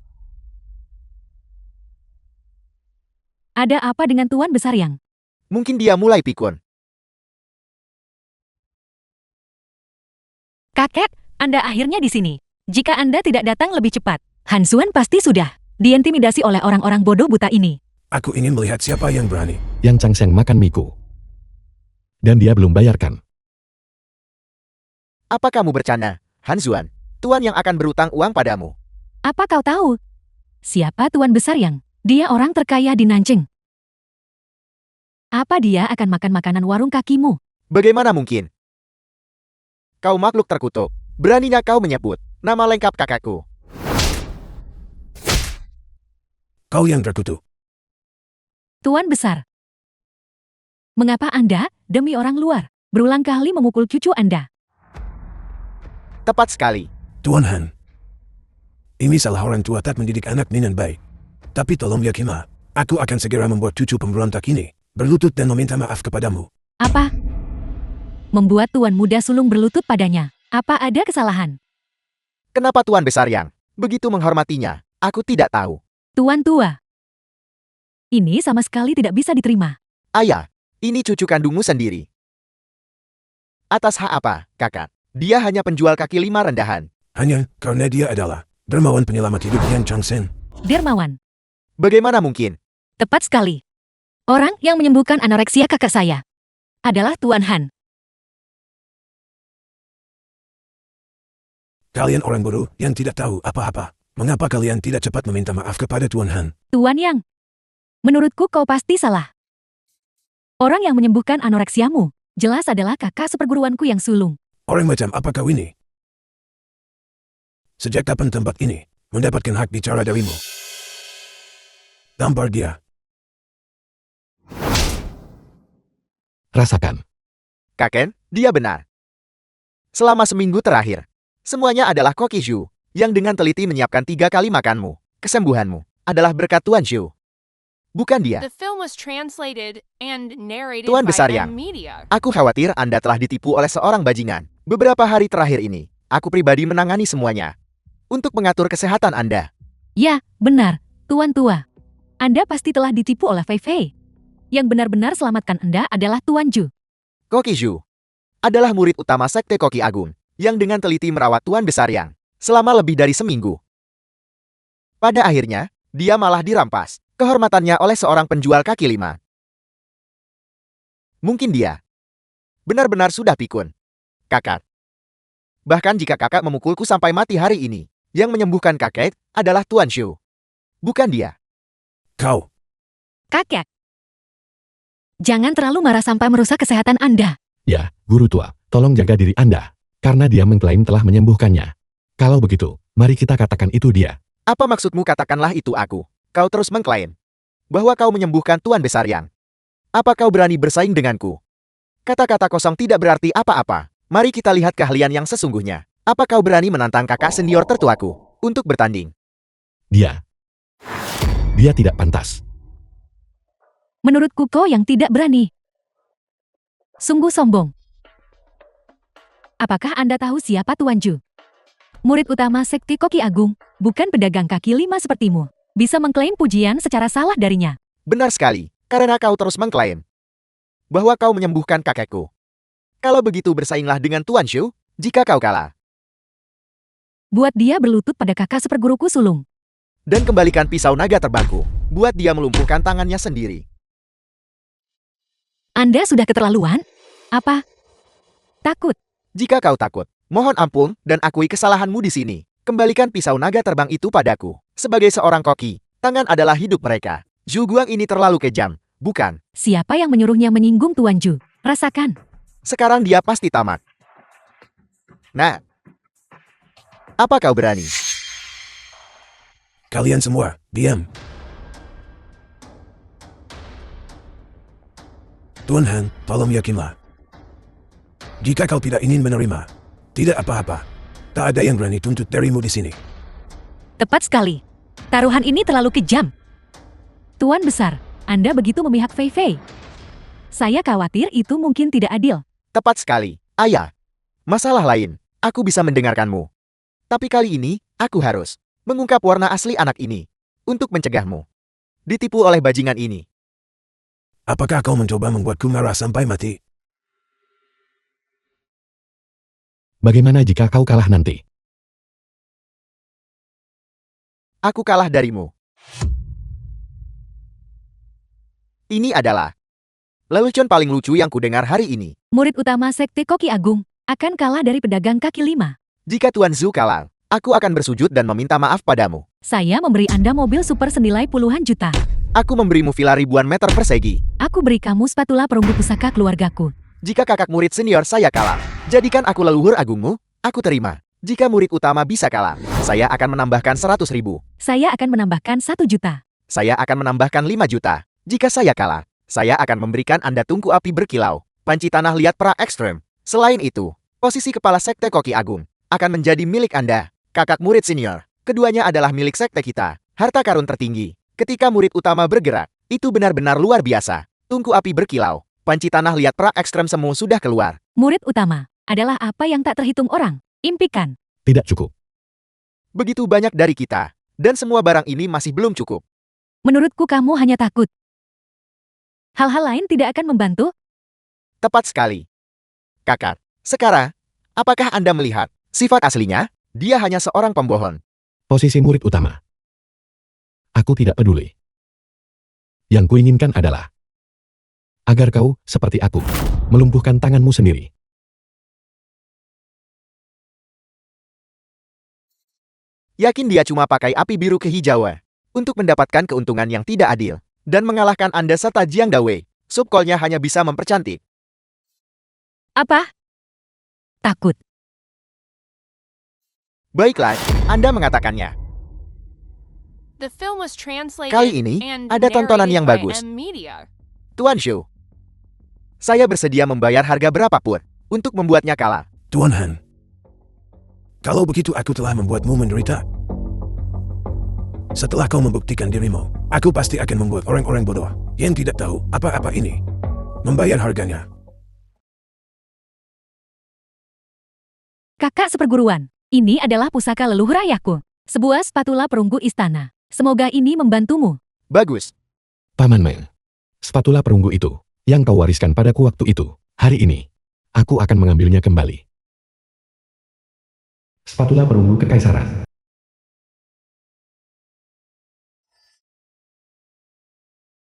Ada apa dengan Tuan Besar Yang? Mungkin dia mulai pikun. Kakek, Anda akhirnya di sini. Jika Anda tidak datang lebih cepat, Han Xuan pasti sudah diintimidasi oleh orang-orang bodoh buta ini. Aku ingin melihat siapa yang berani. Yang Changsheng makan miku. Dan dia belum bayarkan. Apa kamu bercanda, Han Xuan? Tuan yang akan berutang uang padamu. Apa kau tahu? Siapa Tuan Besar Yang? Dia orang terkaya di Nanjing. Apa dia akan makan makanan warung kakimu? Bagaimana mungkin? Kau makhluk terkutuk. Beraninya kau menyebut nama lengkap kakakku. Kau yang terkutuk. Tuan Besar. Mengapa Anda, demi orang luar, berulang kali memukul cucu Anda? Tepat sekali. Tuan Han. Ini salah orang tua tak mendidik anak dengan baik. Tapi tolong yakinlah, aku akan segera membuat cucu pemberontak ini berlutut dan meminta maaf kepadamu. Apa? Membuat Tuan Muda Sulung berlutut padanya. Apa ada kesalahan? Kenapa Tuan Besar Yang begitu menghormatinya? Aku tidak tahu. Tuan Tua. Ini sama sekali tidak bisa diterima. Ayah, ini cucu kandungmu sendiri. Atas hak apa, kakak? Dia hanya penjual kaki lima rendahan. Hanya karena dia adalah dermawan penyelamat hidup Yang Changsheng. Dermawan. Bagaimana mungkin? Tepat sekali. Orang yang menyembuhkan anoreksia kakak saya adalah Tuan Han. Kalian orang bodoh yang tidak tahu apa-apa. Mengapa kalian tidak cepat meminta maaf kepada Tuan Han? Tuan Yang. Menurutku kau pasti salah. Orang yang menyembuhkan anoreksiamu jelas adalah kakak seperguruanku yang sulung. Orang macam apa kau ini? Sejak kapan tempat ini mendapatkan hak bicara darimu? Tampar dia. Rasakan. Kakek, dia benar. Selama seminggu terakhir, semuanya adalah Koki Zhu yang dengan teliti menyiapkan 3 kali makanmu. Kesembuhanmu adalah berkat Tuan Zhu. Bukan dia. The film was translated and narrated Tuan by Besar M Yang. Media. Aku khawatir Anda telah ditipu oleh seorang bajingan. Beberapa hari terakhir ini, aku pribadi menangani semuanya untuk mengatur kesehatan Anda. Ya, benar, Tuan Tua. Anda pasti telah ditipu oleh Fei Fei. Yang benar-benar selamatkan Anda adalah Tuan Zhu. Koki Zhu adalah murid utama Sekte Koki Agung yang dengan teliti merawat Tuan Besar Yang selama lebih dari seminggu. Pada akhirnya, dia malah dirampas kehormatannya oleh seorang penjual kaki lima. Mungkin dia benar-benar sudah pikun. Kakak. Bahkan jika kakak memukulku sampai mati hari ini, yang menyembuhkan kakek adalah Tuan Zhu. Bukan dia. Kau. Kakek. Jangan terlalu marah sampai merusak kesehatan Anda. Ya, guru tua, tolong jaga diri Anda. Karena dia mengklaim telah menyembuhkannya. Kalau begitu, mari kita katakan itu dia. Apa maksudmu katakanlah itu aku? Kau terus mengklaim bahwa kau menyembuhkan Tuan Besar Yang. Apa kau berani bersaing denganku? Kata-kata kosong tidak berarti apa-apa. Mari kita lihat keahlian yang sesungguhnya. Apa kau berani menantang kakak senior tertuaku untuk bertanding? Dia tidak pantas. Menurutku kau yang tidak berani. Sungguh sombong. Apakah Anda tahu siapa Tuan Zhu? Murid utama Sekte Koki Agung, bukan pedagang kaki lima sepertimu. Bisa mengklaim pujian secara salah darinya. Benar sekali, karena kau terus mengklaim bahwa kau menyembuhkan kakekku. Kalau begitu bersainglah dengan Tuan Zhu, jika kau kalah. Buat dia berlutut pada kakak seperguruku sulung. Dan kembalikan pisau naga terbangku, buat dia melumpuhkan tangannya sendiri. Anda sudah keterlaluan? Apa? Takut? Jika kau takut, mohon ampun dan akui kesalahanmu di sini. Kembalikan pisau naga terbang itu padaku. Sebagai seorang koki, tangan adalah hidup mereka. Zhu Guang ini terlalu kejam, bukan? Siapa yang menyuruhnya menyinggung Tuan Zhu? Rasakan. Sekarang dia pasti tamat. Nah, apa kau berani? Kalian semua, diam. Tuan Han, tolong yakinlah. Jika kau tidak ingin menerima, tidak apa-apa. Tak ada yang berani tuntut darimu di sini. Tepat sekali. Taruhan ini terlalu kejam. Tuan Besar, Anda begitu memihak Fei Fei. Saya khawatir itu mungkin tidak adil. Tepat sekali, ayah. Masalah lain, aku bisa mendengarkanmu. Tapi kali ini, aku harus mengungkap warna asli anak ini untuk mencegahmu ditipu oleh bajingan ini. Apakah kau mencoba membuatku marah sampai mati? Bagaimana jika kau kalah nanti? Aku kalah darimu. Ini adalah lelucon paling lucu yang kudengar hari ini. Murid utama Sekte Koki Agung akan kalah dari pedagang kaki lima. Jika Tuan Zhu kalah, aku akan bersujud dan meminta maaf padamu. Saya memberi Anda mobil super senilai puluhan juta. Aku memberimu villa ribuan meter persegi. Aku beri kamu spatula perunggu pusaka keluargaku. Jika kakak murid senior saya kalah, jadikan aku leluhur agungmu, aku terima. Jika murid utama bisa kalah, saya akan menambahkan 100.000. Saya akan menambahkan 1 juta. Saya akan menambahkan 5 juta. Jika saya kalah, saya akan memberikan Anda tungku api berkilau, panci tanah liat pra ekstrem. Selain itu, posisi kepala Sekte Koki Agung akan menjadi milik Anda, kakak murid senior. Keduanya adalah milik sekte kita, harta karun tertinggi. Ketika murid utama bergerak, itu benar-benar luar biasa. Tungku api berkilau, panci tanah liat pra ekstrem semu sudah keluar. Murid utama adalah apa yang tak terhitung orang. Impikan. Tidak cukup. Begitu banyak dari kita, dan semua barang ini masih belum cukup. Menurutku kamu hanya takut. Hal-hal lain tidak akan membantu? Tepat sekali. Kakak, sekarang, apakah Anda melihat sifat aslinya? Dia hanya seorang pembohong. Posisi murid utama. Aku tidak peduli. Yang kuinginkan adalah agar kau, seperti aku, melumpuhkan tanganmu sendiri. Yakin dia cuma pakai api biru kehijauan untuk mendapatkan keuntungan yang tidak adil dan mengalahkan Anda serta Jiang Dawei. Subkolnya hanya bisa mempercantik. Apa? Takut. Baiklah, Anda mengatakannya. The film was translated Kali ini, and ada tontonan narrated yang by bagus. M Media. Tuan Shu, saya bersedia membayar harga berapapun untuk membuatnya kalah. Tuan Han, kalau begitu aku telah membuatmu menderita. Setelah kau membuktikan dirimu, aku pasti akan membuat orang-orang bodoh yang tidak tahu apa-apa ini membayar harganya. Kakak seperguruan, ini adalah pusaka leluhur ayahku. Sebuah spatula perunggu istana. Semoga ini membantumu. Bagus. Paman Meng, spatula perunggu itu, yang kau wariskan padaku waktu itu, hari ini, aku akan mengambilnya kembali. Spatula perunggu kekaisaran.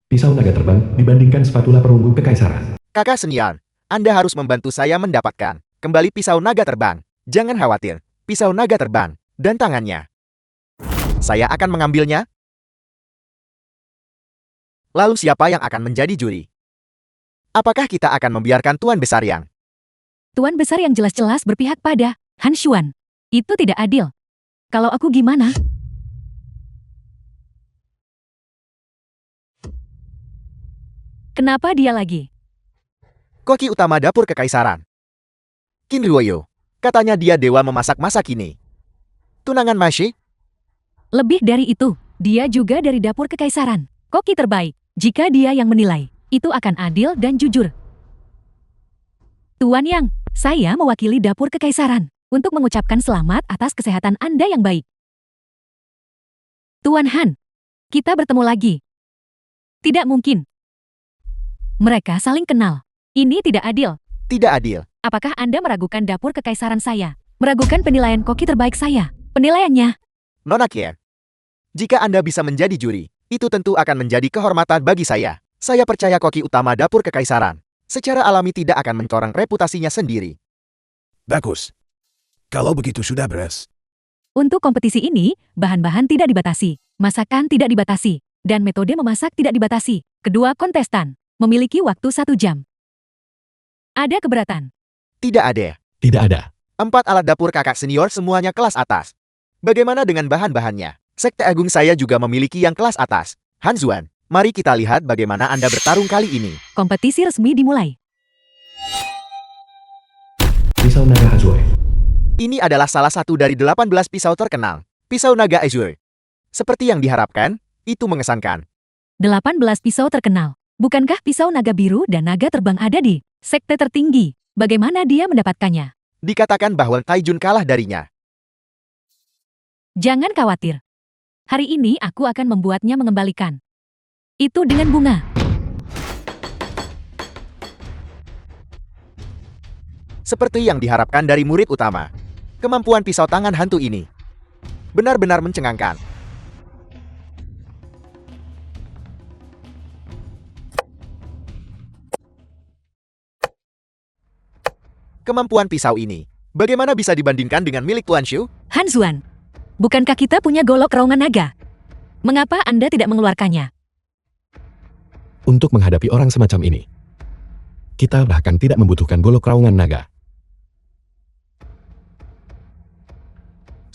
Pisau naga terbang dibandingkan spatula perunggu kekaisaran. Kakak senior, Anda harus membantu saya mendapatkan kembali pisau naga terbang. Jangan khawatir, pisau naga terbang dan tangannya. Saya akan mengambilnya. Lalu siapa yang akan menjadi juri? Apakah kita akan membiarkan Tuan Besar yang Tuan Besar yang jelas-jelas berpihak pada Han Xuan. Itu tidak adil. Kalau aku gimana? Kenapa dia lagi? koki utama dapur kekaisaran? Qin Ruoyo. Katanya dia dewa memasak-masak ini. Tunangan Mashi? Lebih dari itu, dia juga dari dapur kekaisaran. Koki terbaik. Jika dia yang menilai, itu akan adil dan jujur. Tuan Yang, saya mewakili dapur kekaisaran untuk mengucapkan selamat atas kesehatan Anda yang baik. Tuan Han, kita bertemu lagi. Tidak mungkin. Mereka saling kenal. Ini tidak adil. Tidak adil. Apakah Anda meragukan dapur kekaisaran saya? Meragukan penilaian koki terbaik saya? Penilaiannya? Nona Kier. Jika Anda bisa menjadi juri, itu tentu akan menjadi kehormatan bagi saya. Saya percaya koki utama dapur kekaisaran secara alami tidak akan mencoreng reputasinya sendiri. Bagus. Kalau begitu sudah beres. Untuk kompetisi ini, bahan-bahan tidak dibatasi, masakan tidak dibatasi, dan metode memasak tidak dibatasi. Kedua kontestan memiliki waktu 1 jam. Ada keberatan? Tidak ada. Tidak ada. 4 alat dapur kakak senior semuanya kelas atas. Bagaimana dengan bahan-bahannya? Sekte Agung saya juga memiliki yang kelas atas. Han Xuan, mari kita lihat bagaimana Anda bertarung kali ini. Kompetisi resmi dimulai. Pisau naga Azure. Ini adalah salah satu dari 18 pisau terkenal. Pisau naga Azure. Seperti yang diharapkan, itu mengesankan. 18 pisau terkenal. Bukankah pisau naga biru dan naga terbang ada di sekte tertinggi? Bagaimana dia mendapatkannya? Dikatakan bahwa Taijun kalah darinya. Jangan khawatir. Hari ini aku akan membuatnya mengembalikan. Itu dengan bunga. Seperti yang diharapkan dari murid utama. Kemampuan pisau tangan hantu ini benar-benar mencengangkan. Kemampuan pisau ini bagaimana bisa dibandingkan dengan milik Tuan Shu? Han Xuan, bukankah kita punya golok raungan naga? Mengapa Anda tidak mengeluarkannya? Untuk menghadapi orang semacam ini, kita bahkan tidak membutuhkan golok raungan naga.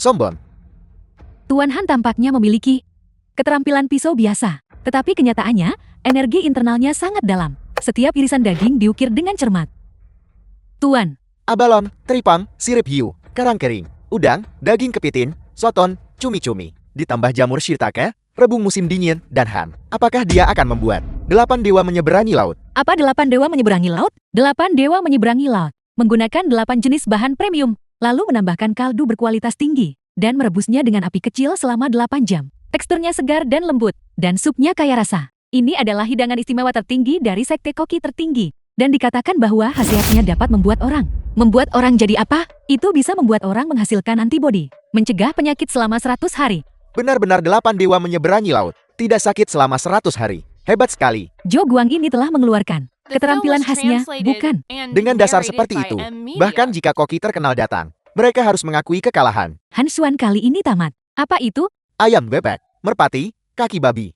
Sombong. Tuan Han tampaknya memiliki keterampilan pisau biasa, tetapi kenyataannya, energi internalnya sangat dalam. Setiap irisan daging diukir dengan cermat. Tuan, Abalon, tripang, sirip hiu, karang kering, udang, daging kepiting, soton, cumi-cumi, ditambah jamur shiitake, rebung musim dingin, dan han. Apakah dia akan membuat 8 dewa menyeberangi laut? apa 8 dewa menyeberangi laut? 8 dewa menyeberangi laut, menggunakan 8 jenis bahan premium, lalu menambahkan kaldu berkualitas tinggi, dan merebusnya dengan api kecil selama 8 jam. Teksturnya segar dan lembut, dan supnya kaya rasa. Ini adalah hidangan istimewa tertinggi dari sekte koki tertinggi, dan dikatakan bahwa khasiatnya dapat membuat orang. Membuat orang jadi apa? Itu bisa membuat orang menghasilkan antibodi, mencegah penyakit selama 100 hari. Benar-benar 8 dewa menyeberangi laut, tidak sakit selama 100 hari. Hebat sekali. Jo Guang ini telah mengeluarkan The film keterampilan was khasnya, translated bukan? and Dengan dasar narrated seperti by itu, M. Media. bahkan jika koki terkenal datang, mereka harus mengakui kekalahan. Han Xuan kali ini tamat. Apa itu? Ayam bebek, merpati, kaki babi,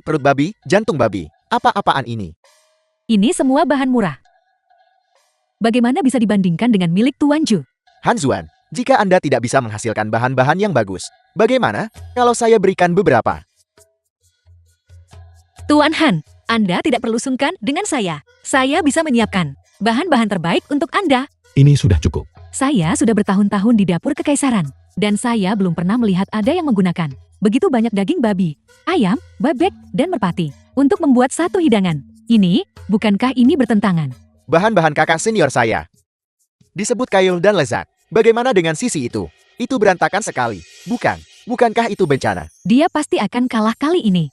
perut babi, jantung babi. Apa-apaan ini? Ini semua bahan murah. Bagaimana bisa dibandingkan dengan milik Tuan Ju? Han Xuan, jika Anda tidak bisa menghasilkan bahan-bahan yang bagus, bagaimana kalau saya berikan beberapa? Tuan Han, Anda tidak perlu sungkan dengan saya. Saya bisa menyiapkan bahan-bahan terbaik untuk Anda. Ini sudah cukup. Saya sudah bertahun-tahun di dapur kekaisaran, dan saya belum pernah melihat ada yang menggunakan begitu banyak daging babi, ayam, bebek, dan merpati untuk membuat satu hidangan. Ini, bukankah ini bertentangan? Bahan-bahan kakak senior saya disebut kayul dan lezat. Bagaimana dengan sisi itu? Itu berantakan sekali. Bukankah itu bencana? Dia pasti akan kalah kali ini.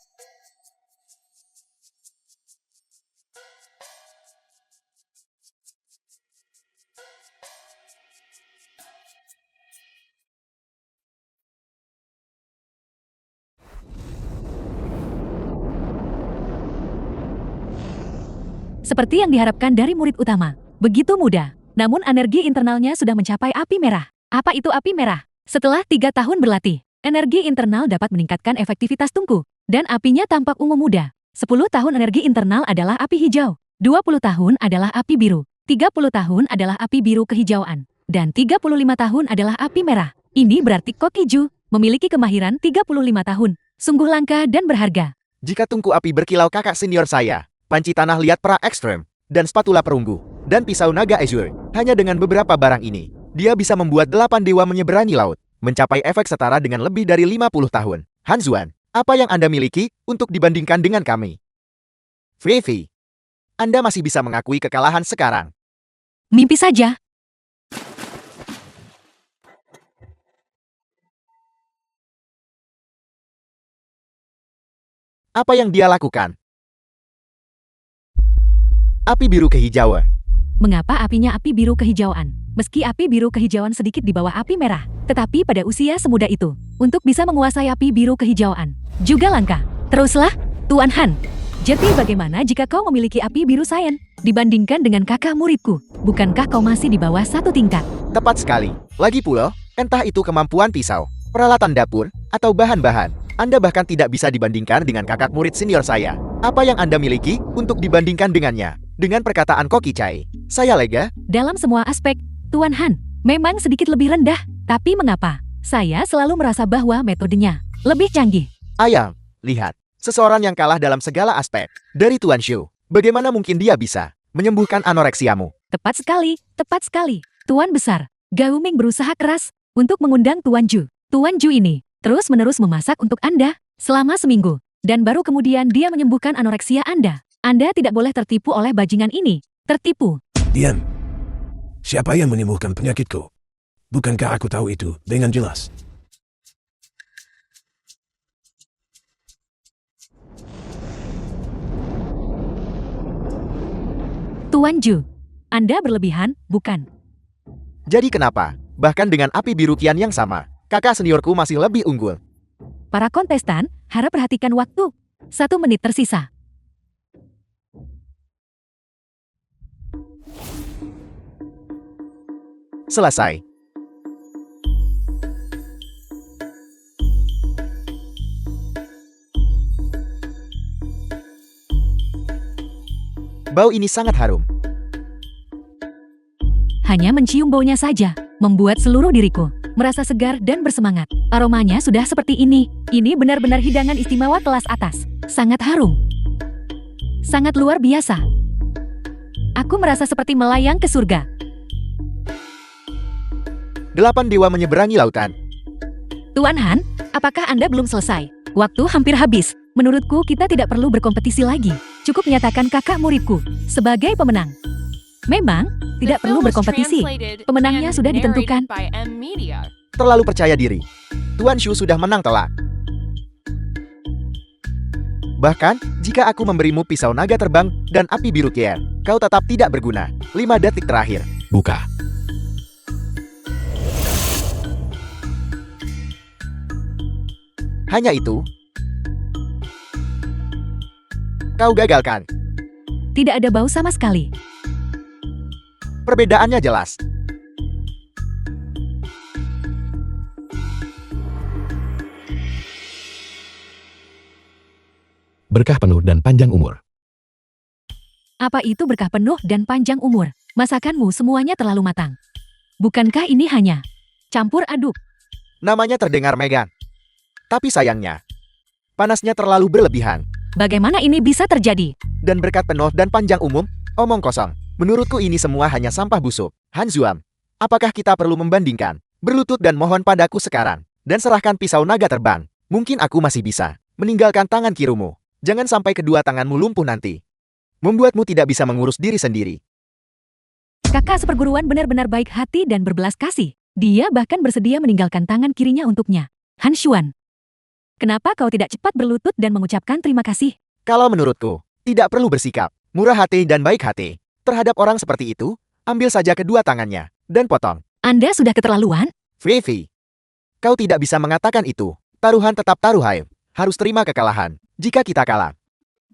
Seperti yang diharapkan dari murid utama. Begitu mudah. Namun energi internalnya sudah mencapai api merah. Apa itu api merah? Setelah 3 tahun berlatih, energi internal dapat meningkatkan efektivitas tungku. Dan apinya tampak ungu muda. 10 tahun energi internal adalah api hijau. 20 tahun adalah api biru. 30 tahun adalah api biru kehijauan. Dan 35 tahun adalah api merah. Ini berarti Kokiju memiliki kemahiran 35 tahun. Sungguh langka dan berharga. Jika tungku api berkilau kakak senior saya, panci tanah liat pra ekstrem, dan spatula perunggu, dan pisau naga azure, hanya dengan beberapa barang ini, dia bisa membuat 8 dewa menyeberangi laut, mencapai efek setara dengan lebih dari 50 tahun. Han Xuan, apa yang Anda miliki untuk dibandingkan dengan kami? Vivi, Anda masih bisa mengakui kekalahan sekarang. Mimpi saja. Apa yang dia lakukan? Api biru kehijauan. Mengapa apinya api biru kehijauan? Meski api biru kehijauan sedikit di bawah api merah, tetapi pada usia semuda itu, untuk bisa menguasai api biru kehijauan, juga langka. Teruslah, Tuan Han. Jadi bagaimana jika kau memiliki api biru sains dibandingkan dengan kakak muridku? Bukankah kau masih di bawah 1 tingkat? Tepat sekali. Lagi pula, entah itu kemampuan pisau, peralatan dapur, atau bahan-bahan, Anda bahkan tidak bisa dibandingkan dengan kakak murid senior saya. Apa yang Anda miliki untuk dibandingkan dengannya? Dengan perkataan Koki Chai, saya lega. Dalam semua aspek, Tuan Han, Memang sedikit lebih rendah, tapi mengapa? Saya selalu merasa bahwa metodenya lebih canggih. Ayang, lihat. Seseorang yang kalah dalam segala aspek. Dari Tuan Shu. Bagaimana mungkin dia bisa menyembuhkan anoreksiamu? Tepat sekali, tepat sekali. Tuan Besar, Gao Ming berusaha keras untuk mengundang Tuan Ju. Tuan Ju ini terus-menerus memasak untuk Anda selama seminggu. Dan baru kemudian dia menyembuhkan anoreksia Anda. Anda tidak boleh tertipu oleh bajingan ini. Tertipu. Diam. Siapa yang menyembuhkan penyakitku? Bukankah aku tahu itu dengan jelas? Tuan Ju, Anda berlebihan, bukan? Jadi kenapa? Bahkan dengan api biru Kian yang sama, kakak seniorku masih lebih unggul. Para kontestan, harap perhatikan waktu. 1 menit tersisa. Selesai. Bau ini sangat harum. Hanya mencium baunya saja, membuat seluruh diriku merasa segar dan bersemangat. Aromanya sudah seperti ini. Ini benar-benar hidangan istimewa kelas atas. Sangat harum. Sangat luar biasa. Aku merasa seperti melayang ke surga. 8 dewa menyeberangi lautan. Tuan Han, apakah Anda belum selesai? Waktu hampir habis. Menurutku kita tidak perlu berkompetisi lagi. Cukup menyatakan kakak muridku sebagai pemenang. Memang, tidak perlu berkompetisi. Pemenangnya sudah ditentukan. Terlalu percaya diri. Tuan Shu sudah menang telak. Bahkan, jika aku memberimu pisau naga terbang dan api biru Kier, kau tetap tidak berguna. 5 detik terakhir. Buka. Hanya itu. Kau gagalkan. Tidak ada bau sama sekali. Perbedaannya jelas. Berkah penuh dan panjang umur. Apa itu berkah penuh dan panjang umur? Masakanmu semuanya terlalu matang. Bukankah ini hanya campur aduk? Namanya terdengar Megan. Tapi sayangnya, panasnya terlalu berlebihan. Bagaimana ini bisa terjadi? Dan berkat penuh dan panjang umum, omong kosong. Menurutku ini semua hanya sampah busuk. Han Zuam, apakah kita perlu membandingkan? Berlutut dan mohon padaku sekarang. Dan serahkan pisau naga terbang. Mungkin aku masih bisa meninggalkan tangan kirimu. Jangan sampai kedua tanganmu lumpuh nanti. Membuatmu tidak bisa mengurus diri sendiri. Kakak seperguruan benar-benar baik hati dan berbelas kasih. Dia bahkan bersedia meninggalkan tangan kirinya untuknya. Han Xuan, kenapa kau tidak cepat berlutut dan mengucapkan terima kasih? Kalau menurutku, tidak perlu bersikap murah hati dan baik hati. Terhadap orang seperti itu, ambil saja kedua tangannya dan potong. Anda sudah keterlaluan? Vivi, kau tidak bisa mengatakan itu. Taruhan tetap taruhan. Harus terima kekalahan. Jika kita kalah,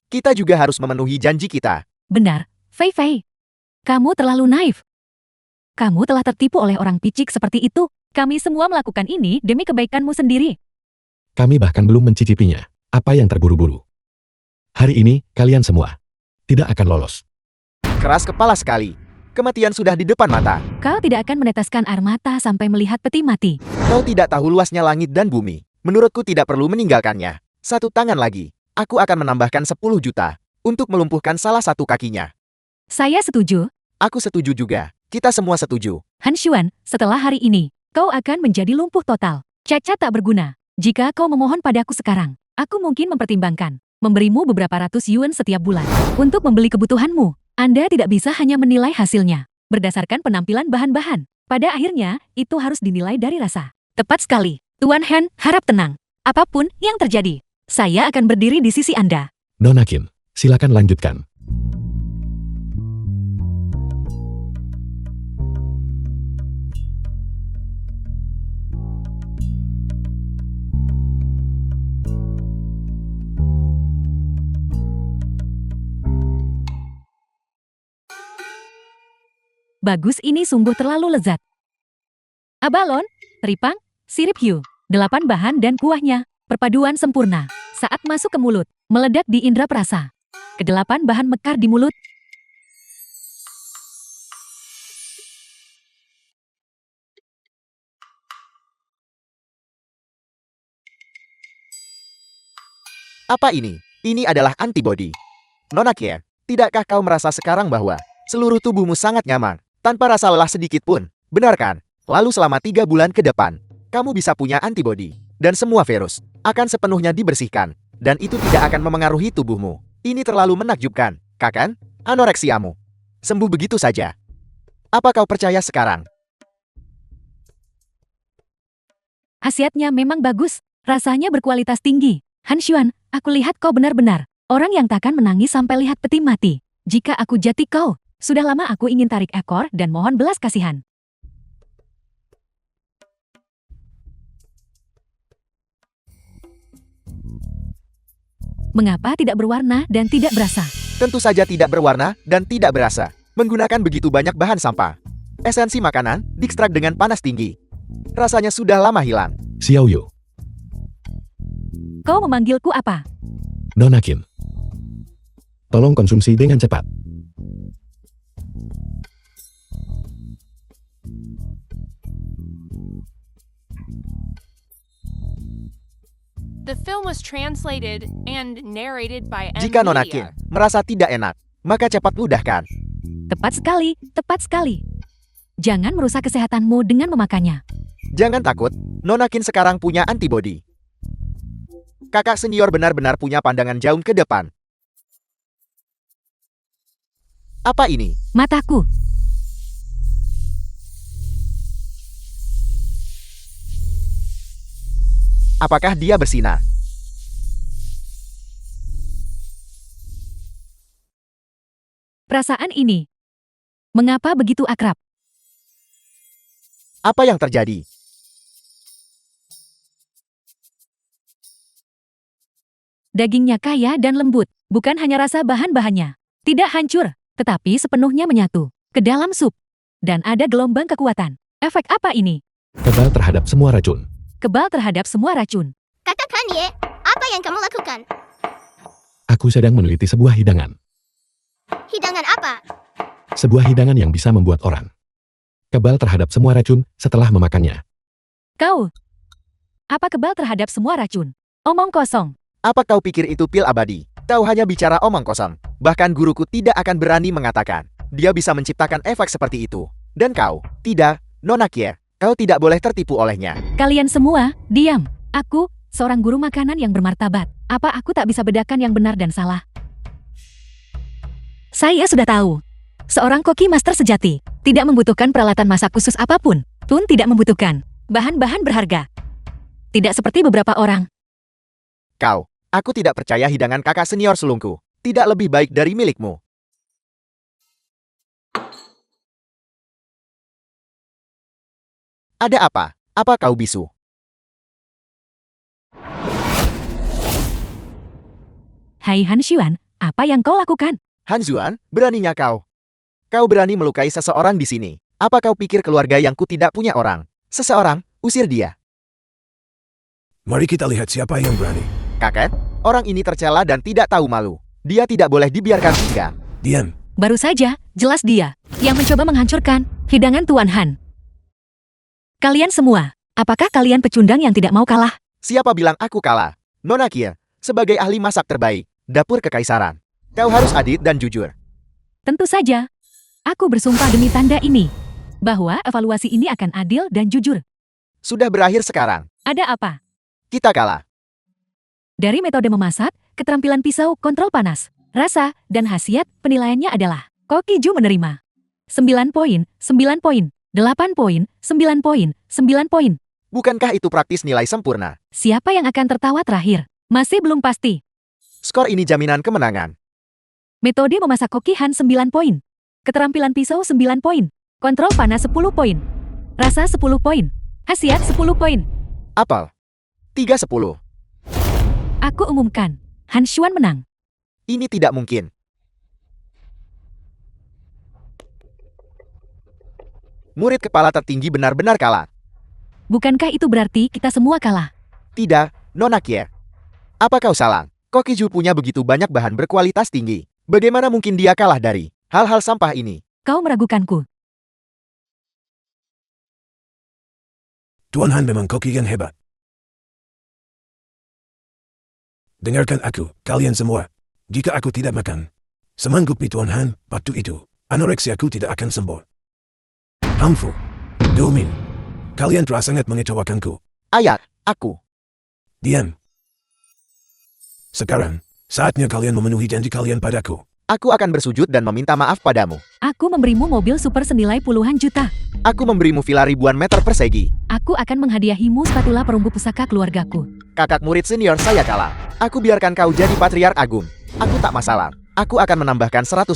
kita juga harus memenuhi janji kita. Benar, Fei Fei. Kamu terlalu naif. Kamu telah tertipu oleh orang picik seperti itu. Kami semua melakukan ini demi kebaikanmu sendiri. Kami bahkan belum mencicipinya. Apa yang terburu-buru? Hari ini, kalian semua tidak akan lolos. Keras kepala sekali. Kematian sudah di depan mata. Kau tidak akan meneteskan air mata sampai melihat peti mati. Kau tidak tahu luasnya langit dan bumi. Menurutku tidak perlu meninggalkannya. 1 tangan lagi. Aku akan menambahkan 10 juta untuk melumpuhkan salah satu kakinya. Saya setuju. Aku setuju juga. Kita semua setuju. Han Xuan, setelah hari ini, kau akan menjadi lumpuh total. Cacat tak berguna. Jika kau memohon padaku sekarang, aku mungkin mempertimbangkan memberimu beberapa ratus yuan setiap bulan untuk membeli kebutuhanmu. Anda tidak bisa hanya menilai hasilnya berdasarkan penampilan bahan-bahan. Pada akhirnya, itu harus dinilai dari rasa. Tepat sekali. Tuan Han, harap tenang. Apapun yang terjadi, saya akan berdiri di sisi Anda. Nona Kim, silakan lanjutkan. Bagus, ini sungguh terlalu lezat. Abalon, teripang, sirip hiu, 8 bahan dan kuahnya, perpaduan sempurna. Saat masuk ke mulut, meledak di indera perasa. Ke-8 bahan mekar di mulut, Apa ini? Ini adalah antibodi. Nona Kier, tidakkah kau merasa sekarang bahwa seluruh tubuhmu sangat nyaman, tanpa rasa lelah sedikit pun? Benar kan? Lalu selama 3 bulan ke depan, kamu bisa punya antibodi, dan semua virus akan sepenuhnya dibersihkan, dan itu tidak akan memengaruhi tubuhmu. Ini terlalu menakjubkan, kan? Anoreksiamu sembuh begitu saja. Apa kau percaya sekarang? Khasiatnya memang bagus, rasanya berkualitas tinggi. Han Xuan, aku lihat kau benar-benar orang yang takkan menangis sampai lihat peti mati. Jika aku jati kau, sudah lama aku ingin tarik ekor dan mohon belas kasihan. Mengapa tidak berwarna dan tidak berasa? Tentu saja tidak berwarna dan tidak berasa. Menggunakan begitu banyak bahan sampah. Esensi makanan diekstrak dengan panas tinggi. Rasanya sudah lama hilang. Xiao Yu, Kau memanggilku apa? Nona Qin. Tolong konsumsi dengan cepat. The film was translated and narrated by Jika Nona Qin Media. merasa tidak enak, maka cepat ludahkan. Tepat sekali, tepat sekali. Jangan merusak kesehatanmu dengan memakannya. Jangan takut, Nona Qin sekarang punya antibodi. Kakak senior benar-benar punya pandangan jauh ke depan. Apa ini? Mataku. Apakah dia bersinar? Perasaan ini. Mengapa begitu akrab? Apa yang terjadi? Dagingnya kaya dan lembut, bukan hanya rasa bahan-bahannya. Tidak hancur, tetapi sepenuhnya menyatu ke dalam sup. Dan ada gelombang kekuatan. Efek apa ini? Kebal terhadap semua racun. Kebal terhadap semua racun. Katakan Ye, apa yang kamu lakukan? Aku sedang meneliti sebuah hidangan. Hidangan apa? Sebuah hidangan yang bisa membuat orang kebal terhadap semua racun setelah memakannya. Kau. Apa kebal terhadap semua racun? Omong kosong. Apa kau pikir itu pil abadi? Kau hanya bicara omong kosong. Bahkan guruku tidak akan berani mengatakan. Dia bisa menciptakan efek seperti itu. Dan kau, tidak, Nona Kier. Kau tidak boleh tertipu olehnya. Kalian semua, diam. Aku, seorang guru makanan yang bermartabat. Apa aku tak bisa bedakan yang benar dan salah? Saya sudah tahu. Seorang koki master sejati tidak membutuhkan peralatan masak khusus apapun, pun tidak membutuhkan bahan-bahan berharga. Tidak seperti beberapa orang. Kau, aku tidak percaya hidangan kakak senior sulungku tidak lebih baik dari milikmu. Ada apa? Apa kau bisu? Hai Han Xuan, apa yang kau lakukan? Han Zuan, beraninya kau. Kau berani melukai seseorang di sini. Apa kau pikir keluarga yangku tidak punya orang? Seseorang, usir dia. Mari kita lihat siapa yang berani. Kakek, orang ini tercela dan tidak tahu malu. Dia tidak boleh dibiarkan tinggal. Diam. Baru saja, jelas dia yang mencoba menghancurkan hidangan Tuan Han. Kalian semua, apakah kalian pecundang yang tidak mau kalah? Siapa bilang aku kalah? Nona Kier, sebagai ahli masak terbaik, dapur kekaisaran. Kau harus adil dan jujur. Tentu saja. Aku bersumpah demi tanda ini, bahwa evaluasi ini akan adil dan jujur. Sudah berakhir sekarang. Ada apa? Kita kalah. Dari metode memasak, keterampilan pisau, kontrol panas, rasa, dan khasiat, penilaiannya adalah Koki Ju menerima 9 poin, 9 poin, 8 poin, 9 poin, 9 poin. Bukankah itu praktis nilai sempurna? Siapa yang akan tertawa terakhir? Masih belum pasti. Skor ini jaminan kemenangan. Metode memasak Koki Han 9 poin. Keterampilan pisau 9 poin. Kontrol panas 10 poin. Rasa 10 poin. Khasiat 10 poin. Apel. 3-10. Aku umumkan, Han Xuan menang. Ini tidak mungkin. Murid kepala tertinggi benar-benar kalah. Bukankah itu berarti kita semua kalah? Tidak, Nona Kier. Apa kau salah? Koki Ju punya begitu banyak bahan berkualitas tinggi. Bagaimana mungkin dia kalah dari hal-hal sampah ini? Kau meragukanku. Tuan Han memang koki yang hebat. Dengarkan aku, kalian semua. Jika aku tidak makan semanggupi Tuan Han, waktu itu, anoreksiaku tidak akan sembuh. Hamfu. Domin. Kalian telah sangat mengecewakanku. Ayah, aku. Diam. Sekarang, saatnya kalian memenuhi janji kalian padaku. Aku akan bersujud dan meminta maaf padamu. Aku memberimu mobil super senilai puluhan juta. Aku memberimu villa ribuan meter persegi. Aku akan menghadiahimu spatula perunggu pusaka keluargaku. Kakak murid senior saya kalah. Aku biarkan kau jadi Patriark Agung. Aku tak masalah. Aku akan menambahkan 100.000.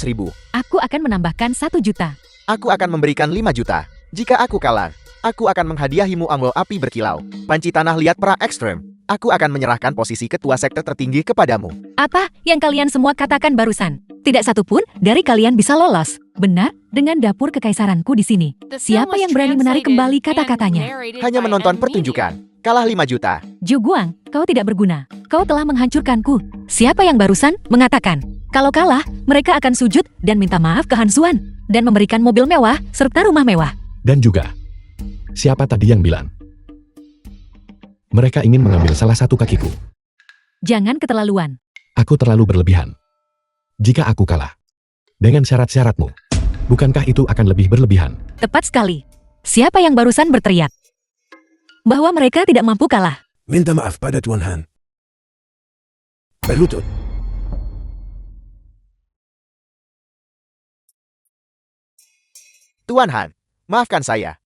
Aku akan menambahkan 1 juta. Aku akan memberikan 5 juta. Jika aku kalah, aku akan menghadiahimu anglo api berkilau. Panci tanah liat pra ekstrem. Aku akan menyerahkan posisi ketua sekte tertinggi kepadamu. Apa yang kalian semua katakan barusan? Tidak satu pun dari kalian bisa lolos. Benar, dengan dapur kekaisaranku di sini. The film Siapa was yang berani menarik translated kembali and kata-katanya? narrated Hanya by menonton N Media. pertunjukan. Kalah 5 juta. Zhu Guang, kau tidak berguna. Kau telah menghancurkanku. Siapa yang barusan mengatakan, kalau kalah, mereka akan sujud dan minta maaf ke Han Xuan, dan memberikan mobil mewah serta rumah mewah. Dan juga, siapa tadi yang bilang? Mereka ingin mengambil salah satu kakiku. Jangan keterlaluan. Aku terlalu berlebihan. Jika aku kalah, dengan syarat-syaratmu, bukankah itu akan lebih berlebihan? Tepat sekali. Siapa yang barusan berteriak bahwa mereka tidak mampu kalah? Minta maaf pada Tuan Han. Berlutut. Tuan Han, maafkan saya.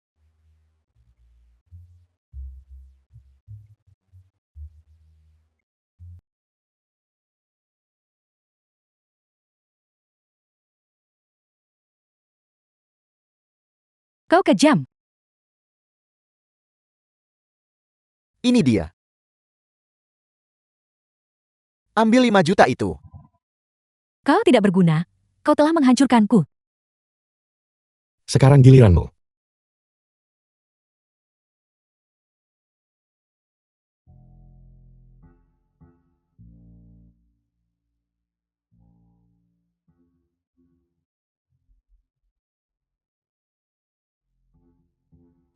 Kau kejam. Ini dia. Ambil 5 juta itu. Kau tidak berguna. Kau telah menghancurkanku. Sekarang giliranmu.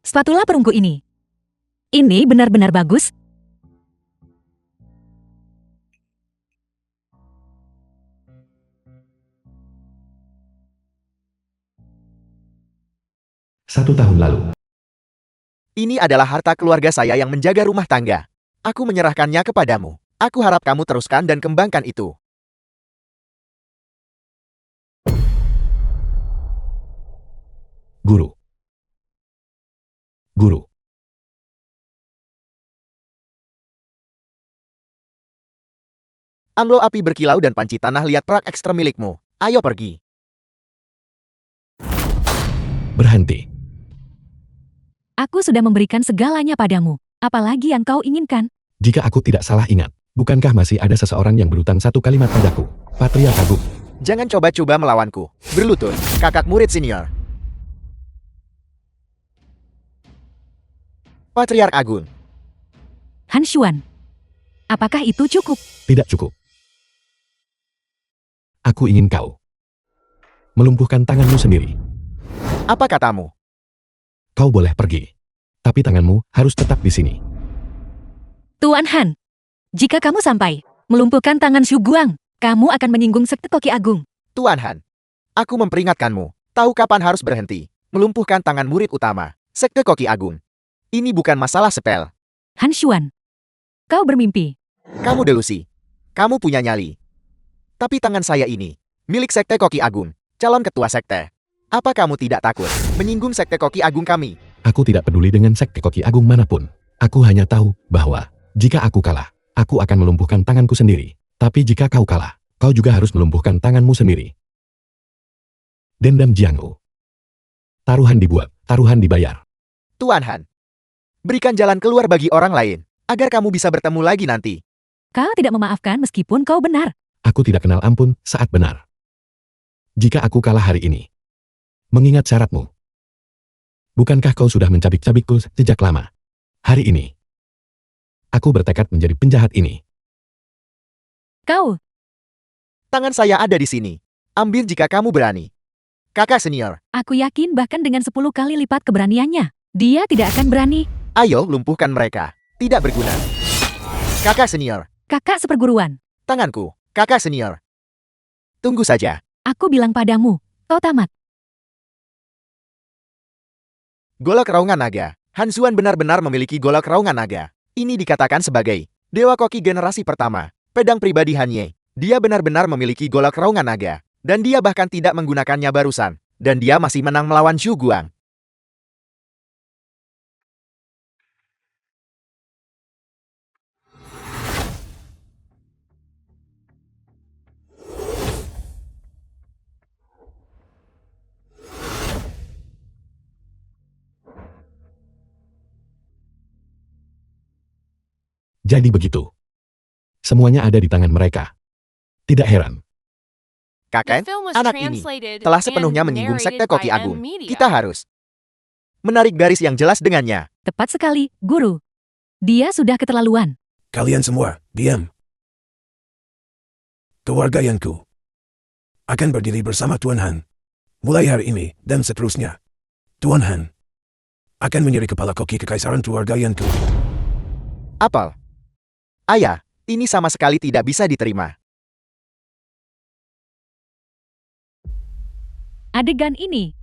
Spatula perunggu ini. Ini benar-benar bagus. Satu tahun lalu, Ini adalah harta keluarga saya yang menjaga rumah tangga. Aku menyerahkannya kepadamu. Aku harap kamu teruskan dan kembangkan itu. guru. Guru, Anglo api berkilau dan panci tanah liat prak ekstra milikmu. Ayo pergi. berhenti. Aku sudah memberikan segalanya padamu. Apalagi yang kau inginkan? Jika aku tidak salah ingat, bukankah masih ada seseorang yang berutang satu kalimat padaku? Patriark Agung. Jangan coba-coba melawanku. Berlutut, kakak murid senior. Patriark Agung. Han Xuan. Apakah itu cukup? Tidak cukup. Aku ingin kau melumpuhkan tanganmu sendiri. Apa katamu? Kau boleh pergi, tapi tanganmu harus tetap di sini. Tuan Han, jika kamu sampai melumpuhkan tangan Zhu Guang, kamu akan menyinggung sekte Koki Agung. Tuan Han, aku memperingatkanmu. Tahu kapan harus berhenti. Melumpuhkan tangan murid utama, sekte Koki Agung. Ini bukan masalah sepel. Han Xuan, kau bermimpi. Kamu delusi. Kamu punya nyali. Tapi tangan saya ini, milik sekte Koki Agung, calon ketua sekte. Apa kamu tidak takut menyinggung sekte Koki Agung kami? Aku tidak peduli dengan sekte Koki Agung manapun. Aku hanya tahu bahwa jika aku kalah, aku akan melumpuhkan tanganku sendiri. Tapi jika kau kalah, kau juga harus melumpuhkan tanganmu sendiri. Dendam Jianghu. Taruhan dibuat, taruhan dibayar. Tuan Han, berikan jalan keluar bagi orang lain, agar kamu bisa bertemu lagi nanti. Kau tidak memaafkan meskipun kau benar. Aku tidak kenal ampun saat benar. Jika aku kalah hari ini, mengingat syaratmu, bukankah kau sudah mencabik-cabikku sejak lama? Hari ini, aku bertekad menjadi penjahat ini. Kau, Tangan saya ada di sini. Ambil jika kamu berani. Kakak senior, aku yakin bahkan dengan 10 kali lipat keberaniannya, dia tidak akan berani. ayo lumpuhkan mereka. Tidak berguna. Kakak senior, Kakak seperguruan. Tanganku, kakak senior. Tunggu saja. Aku bilang padamu, kau tamat. Golok Raungan Naga. Han Xuan benar-benar memiliki golok Raungan Naga. Ini dikatakan sebagai Dewa Koki generasi pertama. Pedang pribadi Han Ye. Dia benar-benar memiliki golok Raungan Naga. Dan dia bahkan tidak menggunakannya barusan. Dan dia masih menang melawan Zhu Guang. Jadi begitu. Semuanya ada di tangan mereka. Tidak heran. The Kakek, film was anak ini translated telah sepenuhnya and menyinggung sekte narrated Koki by Agung. M Media. Kita harus menarik garis yang jelas dengannya. Tepat sekali, Guru. Dia sudah keterlaluan. Kalian semua, diam. Keluarga Yanku akan berdiri bersama Tuan Han. Mulai hari ini dan seterusnya. Tuan Han akan menjadi kepala koki kekaisaran keluarga Yanku. Apel. Ayah, ini sama sekali tidak bisa diterima. Adegan ini.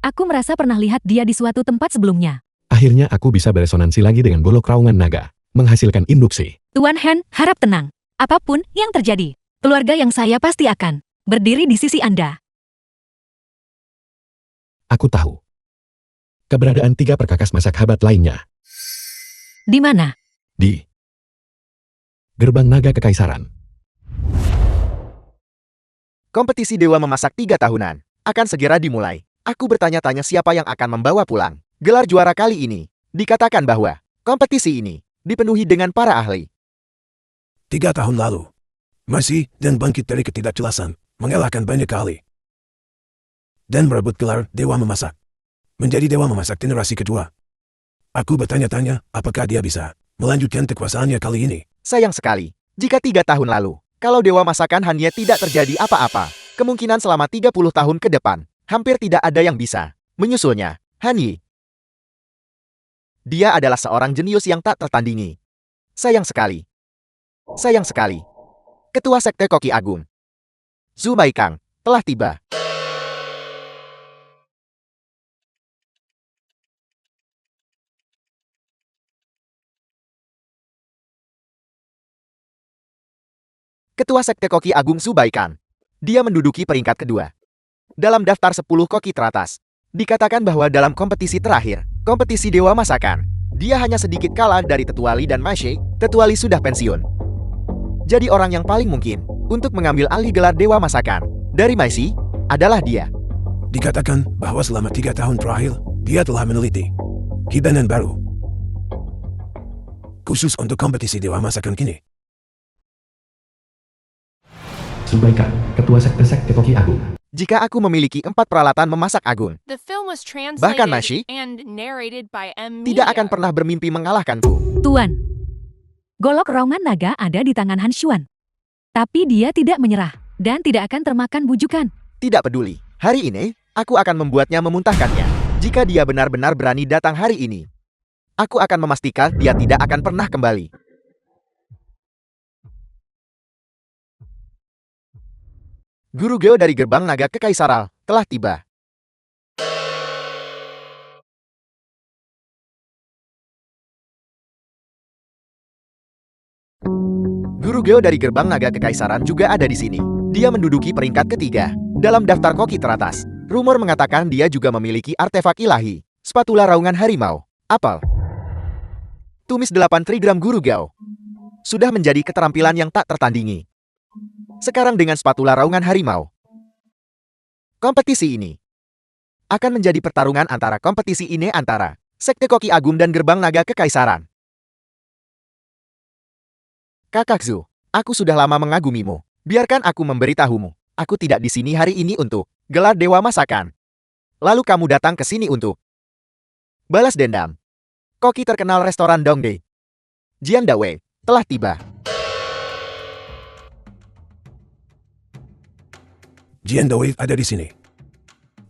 Aku merasa pernah lihat dia di suatu tempat sebelumnya. Akhirnya aku bisa beresonansi lagi dengan golok Raungan Naga. Menghasilkan induksi. Tuan Han, harap tenang. Apapun yang terjadi, keluarga yang saya pasti akan berdiri di sisi Anda. Aku tahu. Keberadaan 3 perkakas masak hebat lainnya. Di mana? Di Gerbang Naga Kekaisaran. Kompetisi Dewa Memasak 3 tahunan akan segera dimulai. Aku bertanya-tanya siapa yang akan membawa pulang gelar juara kali ini. Dikatakan bahwa kompetisi ini dipenuhi dengan para ahli. 3 tahun lalu. Masih dan bangkit dari ketidakjelasan. Mengalahkan banyak kali. Dan merebut gelar Dewa Memasak. Menjadi Dewa Memasak generasi kedua. Aku bertanya-tanya apakah dia bisa melanjutkan kekuasaannya kali ini. Sayang sekali, jika 3 tahun lalu, kalau Dewa Masakan Han Ye tidak terjadi apa-apa, kemungkinan selama 30 tahun ke depan, hampir tidak ada yang bisa menyusulnya. Han Ye. Dia adalah seorang jenius yang tak tertandingi. Sayang sekali. Sayang sekali. Ketua Sekte Koki Agung, Zhu Baikang, telah tiba. Ketua Sekte Koki Agung Zhu Baikang. Dia menduduki peringkat kedua. Dalam daftar 10 koki teratas, dikatakan bahwa dalam kompetisi terakhir, kompetisi Dewa Masakan, dia hanya sedikit kalah dari Tetua Li dan Mashe. Tetua Li sudah pensiun. Jadi orang yang paling mungkin untuk mengambil alih gelar Dewa Masakan dari Mashe adalah dia. Dikatakan bahwa selama 3 tahun terakhir, dia telah meneliti hidangan baru. Khusus untuk kompetisi Dewa Masakan kini. Zhu Baikang, Ketua Sekte Koki Agung. Jika aku memiliki 4 peralatan memasak agung, The film was Bahkan translated Masih and narrated by M Media. tidak akan pernah bermimpi mengalahkanku. Tuan. Golok Raungan Naga ada di tangan Han Xuan. Tapi dia tidak menyerah dan tidak akan termakan bujukan. Tidak peduli. Hari ini, aku akan membuatnya memuntahkannya. Jika dia benar-benar berani datang hari ini, aku akan memastikan dia tidak akan pernah kembali. Guru Geo dari Gerbang Naga Kekaisaran telah tiba. Guru Geo dari Gerbang Naga Kekaisaran juga ada di sini. Dia menduduki peringkat ketiga dalam daftar koki teratas. Rumor mengatakan dia juga memiliki artefak ilahi, spatula raungan harimau, apel. Tumis 8 trigram Guru Geo sudah menjadi keterampilan yang tak tertandingi. Sekarang dengan spatula raungan harimau, kompetisi ini akan menjadi pertarungan antara Sekte Koki Agung dan Gerbang Naga Kekaisaran. Kakak Zhu, aku sudah lama mengagumimu. Biarkan aku memberitahumu. Aku tidak di sini hari ini untuk gelar Dewa Masakan. Lalu kamu datang ke sini untuk balas dendam. Koki terkenal restoran Dongdae, Jian Dawei, telah tiba. Jian Dawei ada di sini.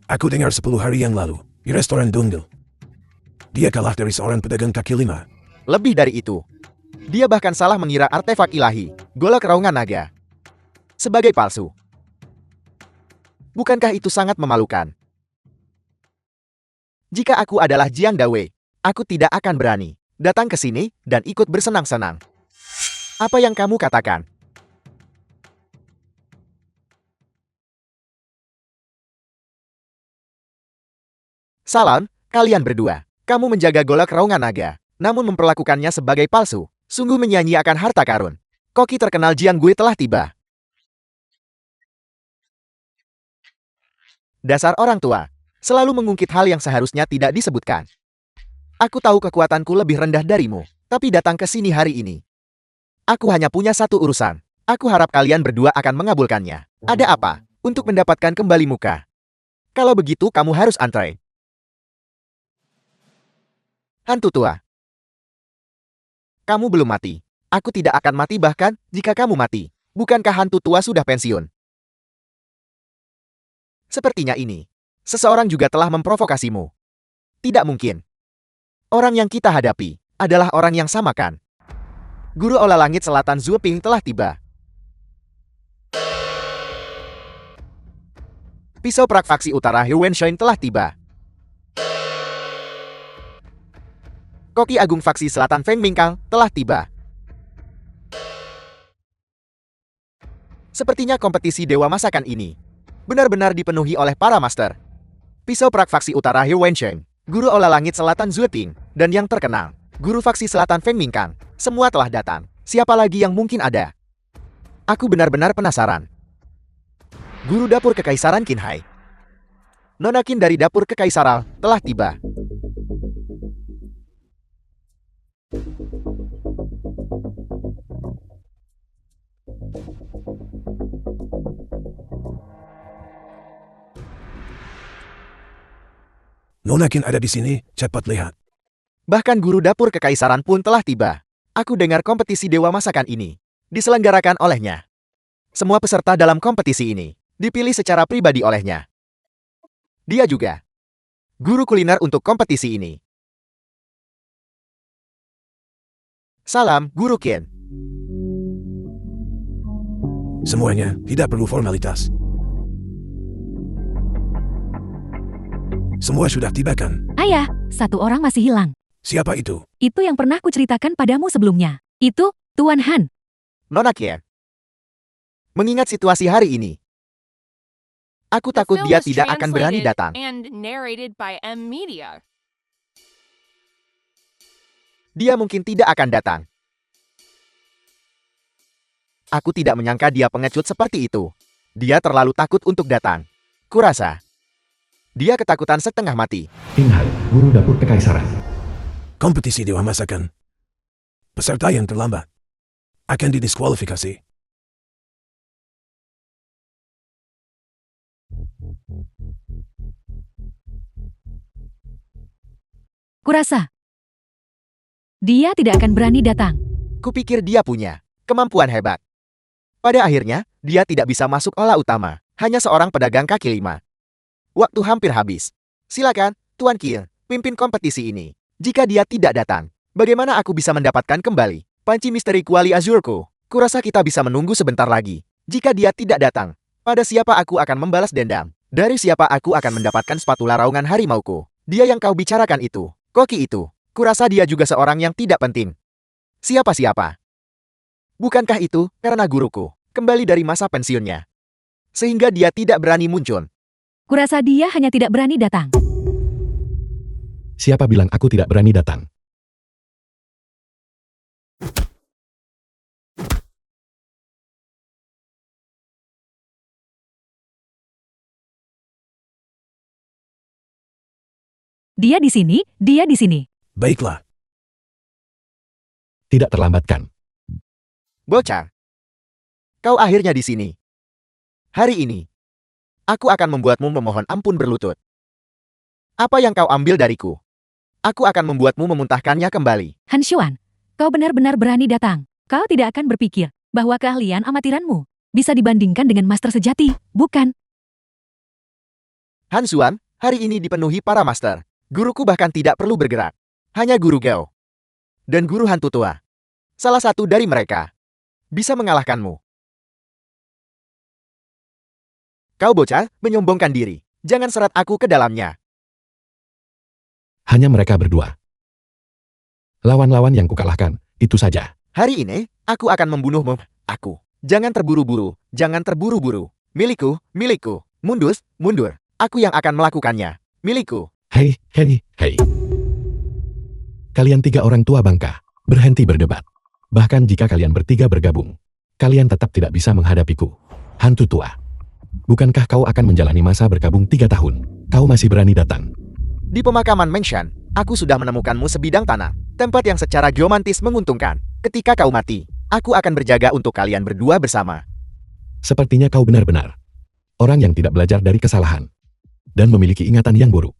Aku dengar 10 hari yang lalu, di restoran Dongdae. Dia kalah dari seorang pedagang kaki 5. Lebih dari itu, Dia bahkan salah mengira artefak ilahi, golok raungan naga, sebagai palsu. Bukankah itu sangat memalukan? Jika aku adalah Jiang Dawei, aku tidak akan berani datang ke sini dan ikut bersenang-senang. Apa yang kamu katakan? Salam, kalian berdua. Kamu menjaga golok raungan naga, namun memperlakukannya sebagai palsu. Sungguh menyanyiakan harta karun. Koki terkenal Jiang Gui telah tiba. Dasar orang tua, selalu mengungkit hal yang seharusnya tidak disebutkan. Aku tahu kekuatanku lebih rendah darimu, tapi datang ke sini hari ini. Aku hanya punya satu urusan. Aku harap kalian berdua akan mengabulkannya. Ada apa? Untuk mendapatkan kembali muka. Kalau begitu kamu harus antre. Hantu tua. Kamu belum mati. Aku tidak akan mati bahkan jika kamu mati. Bukankah hantu tua sudah pensiun? Sepertinya ini. Seseorang juga telah memprovokasimu. Tidak mungkin. Orang yang kita hadapi adalah orang yang sama kan? Guru Olah Langit Selatan Zhu Ping telah tiba. Pisau perak faksi utara He Wenshan telah tiba. Koki Agung faksi selatan Feng Mingkang telah tiba. Sepertinya kompetisi Dewa Masakan ini benar-benar dipenuhi oleh para master. Pisau perak faksi utara He Wenshan, Guru Olah Langit Selatan Zhu Ping, dan yang terkenal, Guru faksi selatan Feng Mingkang, semua telah datang. Siapa lagi yang mungkin ada? Aku benar-benar penasaran. Guru Dapur Kekaisaran Qinhai, Nona Qin dari Dapur Kekaisaran, telah tiba. Nona Qin ada di sini, cepat lihat. Bahkan Guru Dapur Kekaisaran pun telah tiba. Aku dengar kompetisi Dewa Masakan ini diselenggarakan olehnya. Semua peserta dalam kompetisi ini dipilih secara pribadi olehnya. Dia juga guru kuliner untuk kompetisi ini. Salam, Guru Qin. Semuanya tidak perlu formalitas. Semua sudah tiba kan? Ayah, satu orang masih hilang. Siapa itu? Itu yang pernah kuceritakan padamu sebelumnya. Itu, Tuan Han. Nona Qin. Mengingat situasi hari ini, aku The takut film dia was tidak akan berani translated datang. and narrated by M Media. Dia mungkin tidak akan datang. Aku tidak menyangka dia pengecut seperti itu. Dia terlalu takut untuk datang. Kurasa dia ketakutan setengah mati. Qinhai, Guru Dapur Kekaisaran. Kompetisi Dewa Masakan. Peserta yang terlambat akan didiskualifikasi. Kurasa dia tidak akan berani datang. Kupikir dia punya kemampuan hebat. Pada akhirnya, dia tidak bisa masuk olah utama. Hanya seorang pedagang kaki lima. Waktu hampir habis. Silakan, Tuan Qin, pimpin kompetisi ini. Jika dia tidak datang, bagaimana aku bisa mendapatkan kembali panci misteri kuali azurku? Kurasa kita bisa menunggu sebentar lagi. Jika dia tidak datang, pada siapa aku akan membalas dendam? Dari siapa aku akan mendapatkan spatula raungan harimauku? Dia yang kau bicarakan itu, Koki itu. Kurasa dia juga seorang yang tidak penting. Siapa-siapa? Bukankah itu karena guruku kembali dari masa pensiunnya, sehingga dia tidak berani muncul? Kurasa dia hanya tidak berani datang. Siapa bilang aku tidak berani datang? Dia di sini, dia di sini. Baiklah, Tidak terlambat kan? Bocah, kau akhirnya di sini. Hari ini, aku akan membuatmu memohon ampun berlutut. Apa yang kau ambil dariku? Aku akan membuatmu memuntahkannya kembali. Han Xuan, kau benar-benar berani datang. Kau tidak akan berpikir bahwa keahlian amatiranmu bisa dibandingkan dengan master sejati, bukan? Han Xuan, hari ini dipenuhi para master. Guruku bahkan tidak perlu bergerak. Hanya guru Gao dan guru hantu tua. salah satu dari mereka bisa mengalahkanmu. Kau bocah, menyombongkan diri. Jangan seret aku ke dalamnya. Hanya mereka berdua. Lawan-lawan yang kukalahkan, itu saja. Hari ini, aku akan membunuhmu. Aku. Jangan terburu-buru. Jangan terburu-buru. Milikku, milikku. Mundur, mundur. Aku yang akan melakukannya. Milikku. Hei, hei, hei. Kalian 3 orang tua bangka, berhenti berdebat. Bahkan jika kalian bertiga bergabung, kalian tetap tidak bisa menghadapiku. Hantu tua. Bukankah kau akan menjalani masa bergabung 3 tahun? Kau masih berani datang. Di pemakaman Mansion, aku sudah menemukanmu sebidang tanah. Tempat yang secara geomantis menguntungkan. Ketika kau mati, aku akan berjaga untuk kalian berdua bersama. Sepertinya kau benar-benar orang yang tidak belajar dari kesalahan dan memiliki ingatan yang buruk.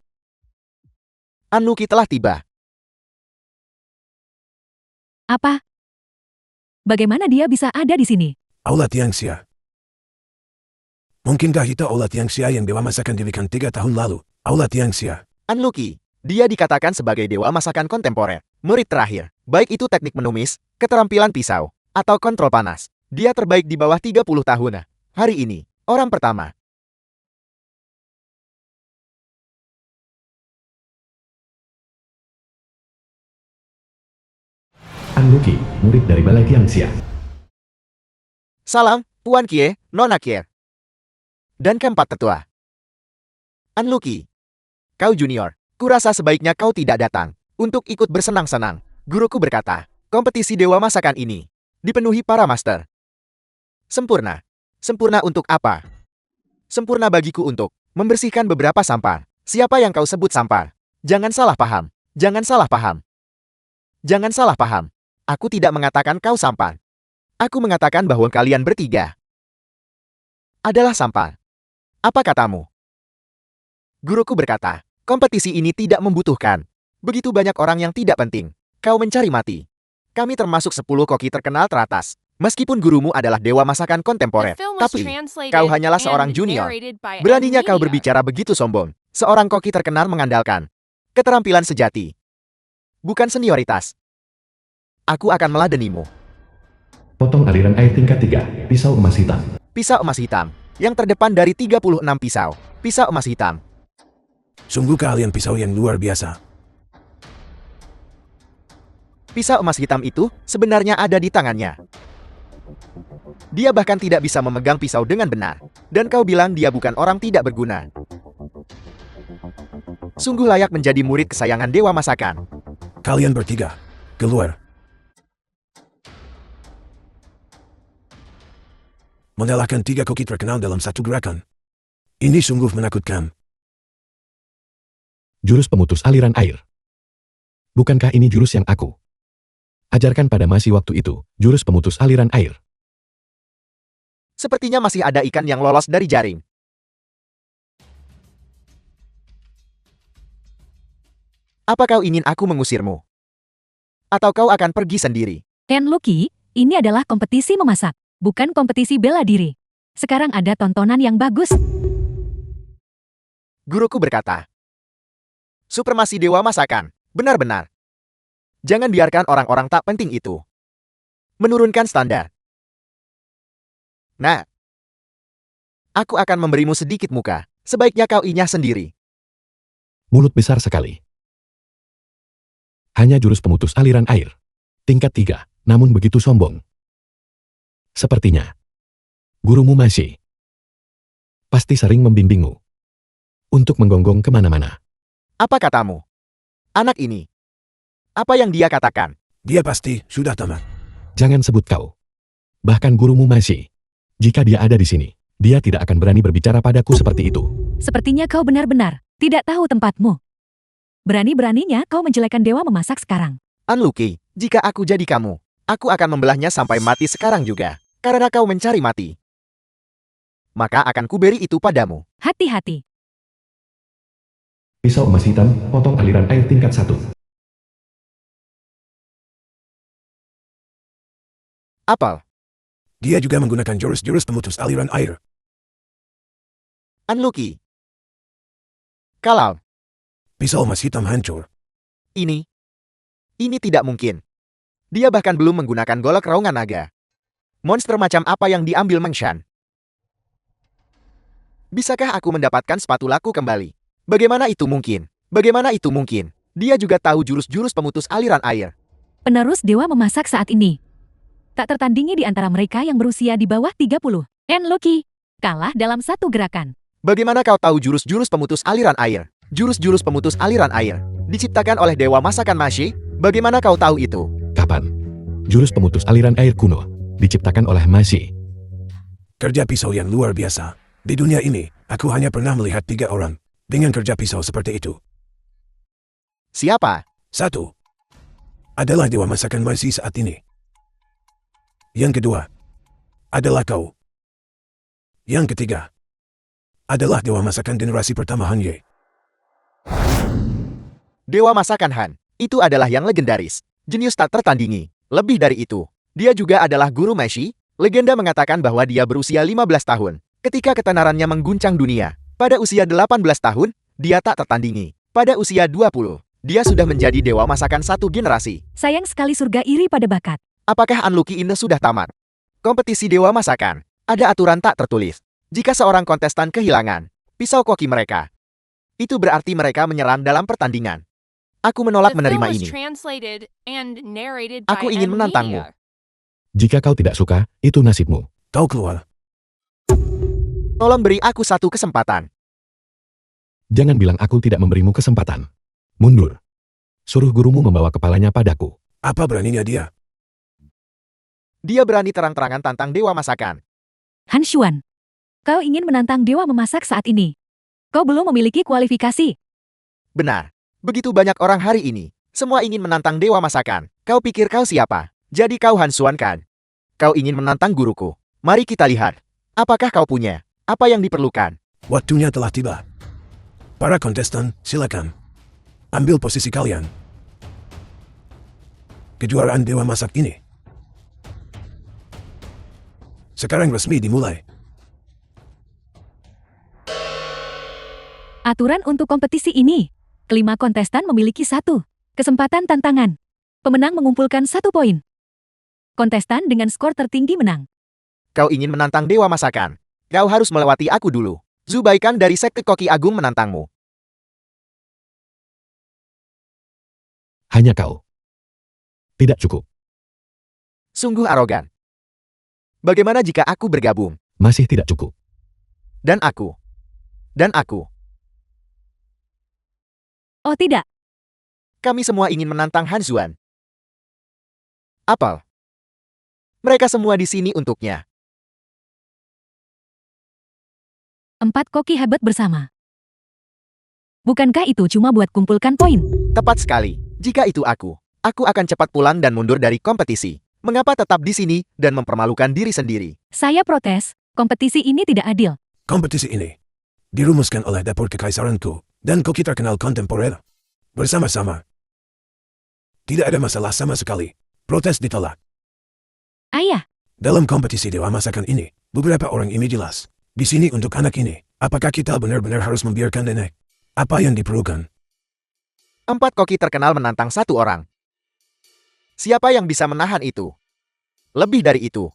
Anluki telah tiba. Apa? Bagaimana dia bisa ada di sini? Aula Tiangxia. Mungkinkah itu Aula Tiangxia yang dewa masakan dirikan 3 tahun lalu? Aula Tiangxia. Anluki. Dia dikatakan sebagai dewa masakan kontemporer. Murid terakhir. Baik itu teknik menumis, keterampilan pisau, atau kontrol panas. Dia terbaik di bawah 30 tahun. Hari ini, orang pertama. Anluki, murid dari Balai Tiangxia. Salam, Tuan Kie, Nona Kie. Dan keempat tetua. Anluki. Kau junior. Kurasa sebaiknya kau tidak datang untuk ikut bersenang-senang. Guruku berkata, kompetisi dewa masakan ini dipenuhi para master. Sempurna. Sempurna untuk apa? Sempurna bagiku untuk membersihkan beberapa sampah. Siapa yang kau sebut sampah? Jangan salah paham. Jangan salah paham. Jangan salah paham. Aku tidak mengatakan kau sampah. Aku mengatakan bahwa kalian bertiga adalah sampah. Apa katamu? Guruku berkata, kompetisi ini tidak membutuhkan begitu banyak orang yang tidak penting. Kau mencari mati. Kami termasuk 10 koki terkenal teratas. Meskipun gurumu adalah dewa masakan kontemporer, The film was tapi translated kau hanyalah and seorang junior. narrated by Beraninya kau Media. berbicara begitu sombong. Seorang koki terkenal mengandalkan keterampilan sejati, bukan senioritas. Aku akan meladenimu. Potong aliran air tingkat 3, pisau emas hitam. Pisau emas hitam. Yang terdepan dari 36 pisau. Pisau emas hitam. Sungguh kalian pisau yang luar biasa. Pisau emas hitam itu sebenarnya ada di tangannya. Dia bahkan tidak bisa memegang pisau dengan benar. Dan kau bilang dia bukan orang tidak berguna. Sungguh layak menjadi murid kesayangan dewa masakan. Kalian bertiga, keluar. Mengalahkan 3 koki terkenal dalam satu gerakan. Ini sungguh menakutkan. Jurus pemutus aliran air. Bukankah ini jurus yang aku ajarkan pada masih waktu itu, jurus pemutus aliran air? Sepertinya masih ada ikan yang lolos dari jaring. Apa kau ingin aku mengusirmu? Atau kau akan pergi sendiri? Anluki, ini adalah kompetisi memasak, bukan kompetisi bela diri. Sekarang ada tontonan yang bagus. Guruku berkata, supremasi dewa masakan, benar-benar. Jangan biarkan orang-orang tak penting itu menurunkan standar. Nah, aku akan memberimu sedikit muka. Sebaiknya kau inyah sendiri. Mulut besar sekali. Hanya jurus pemutus aliran air. Tingkat 3, namun begitu sombong. Sepertinya gurumu masih pasti sering membimbingmu untuk menggonggong kemana-mana. Apa katamu? Anak ini. Apa yang dia katakan? Dia pasti sudah tamat. Jangan sebut kau. Bahkan gurumu masih. Jika dia ada di sini, dia tidak akan berani berbicara padaku seperti itu. Sepertinya kau benar-benar tidak tahu tempatmu. Berani-beraninya kau menjelekkan dewa memasak sekarang. Anluki, jika aku jadi kamu, aku akan membelahnya sampai mati sekarang juga. Karena kau mencari mati. Maka akan kuberi itu padamu. Hati-hati. Pisau emas hitam, potong aliran air tingkat 1. Apel. Dia juga menggunakan jurus-jurus pemutus aliran air. Anluki. Kalau Pisau emas hitam hancur. ini tidak mungkin. Dia bahkan belum menggunakan golok raungan naga. Monster macam apa yang diambil Meng Shan? Bisakah aku mendapatkan spatulaku kembali? Bagaimana itu mungkin? Bagaimana itu mungkin? Dia juga tahu jurus-jurus pemutus aliran air. Penerus dewa memasak saat ini. Tak tertandingi di antara mereka yang berusia di bawah 30. Enloki kalah dalam satu gerakan. Bagaimana kau tahu jurus-jurus pemutus aliran air? Jurus-jurus pemutus aliran air diciptakan oleh dewa masakan Mashi? Bagaimana kau tahu itu? Kapan? Jurus pemutus aliran air kuno diciptakan oleh Mashi. Kerja pisau yang luar biasa. Di dunia ini, aku hanya pernah melihat 3 orang dengan kerja pisau seperti itu. Siapa? 1. Adalah dewa masakan Mashi saat ini. Yang kedua adalah kau. Yang ketiga adalah dewa masakan generasi pertama Han Ye. Dewa masakan Han. Itu adalah yang legendaris. Jenius tak tertandingi. Lebih dari itu, dia juga adalah guru Mashi. Legenda mengatakan bahwa dia berusia 15 tahun. Ketika ketenarannya mengguncang dunia. Pada usia 18 tahun, dia tak tertandingi. Pada usia 20, dia sudah menjadi dewa masakan satu generasi. Sayang sekali surga iri pada bakat. Apakah Unlucky ini sudah tamat? Kompetisi dewa masakan. Ada aturan tak tertulis. Jika seorang kontestan kehilangan pisau koki mereka, itu berarti mereka menyerang dalam pertandingan. Aku menolak The film menerima was ini. translated and narrated by Aku ingin M. menantangmu. Media. Jika kau tidak suka, itu nasibmu. Kau keluar. Tolong beri aku satu kesempatan. Jangan bilang aku tidak memberimu kesempatan. Mundur. Suruh gurumu membawa kepalanya padaku. Apa beraninya dia? Dia berani terang-terangan tantang dewa masakan. Han Xuan, kau ingin menantang dewa memasak saat ini. Kau belum memiliki kualifikasi. Benar. Begitu banyak orang hari ini. Semua ingin menantang dewa masakan. Kau pikir kau siapa? Jadi kau Han Xuan kan? Kau ingin menantang guruku. Mari kita lihat. Apakah kau punya apa yang diperlukan? Waktunya telah tiba. Para kontestan, silakan. Ambil posisi kalian. Kejuaraan dewa masak ini sekarang resmi dimulai. Aturan untuk kompetisi ini. Kelima kontestan memiliki satu kesempatan tantangan. Pemenang mengumpulkan 1 poin. Kontestan dengan skor tertinggi menang. Kau ingin menantang dewa masakan? Kau harus melewati aku dulu. Zubaikan dari sekte koki agung menantangmu. Hanya kau. Tidak cukup. Sungguh arogan. Bagaimana jika aku bergabung? Masih tidak cukup. Dan aku. Dan aku. Oh tidak, Kami semua ingin menantang Han Xuan. Apel. Mereka semua di sini untuknya. 4 koki hebat bersama. Bukankah itu cuma buat kumpulkan poin? Tepat sekali. Jika itu aku akan cepat pulang dan mundur dari kompetisi. Mengapa tetap di sini dan mempermalukan diri sendiri? Saya protes, kompetisi ini tidak adil. Kompetisi ini dirumuskan oleh dapur kekaisaranku dan koki terkenal kontemporer. Bersama-sama. Tidak ada masalah sama sekali. Protes ditolak. Ayah, Dalam kompetisi dewa masakan ini, beberapa orang ini jelas. Di sini untuk anak ini, apakah kita benar-benar harus membiarkan nenek? Apa yang diperlukan? 4 koki terkenal menantang 1 orang. Siapa yang bisa menahan itu? Lebih dari itu.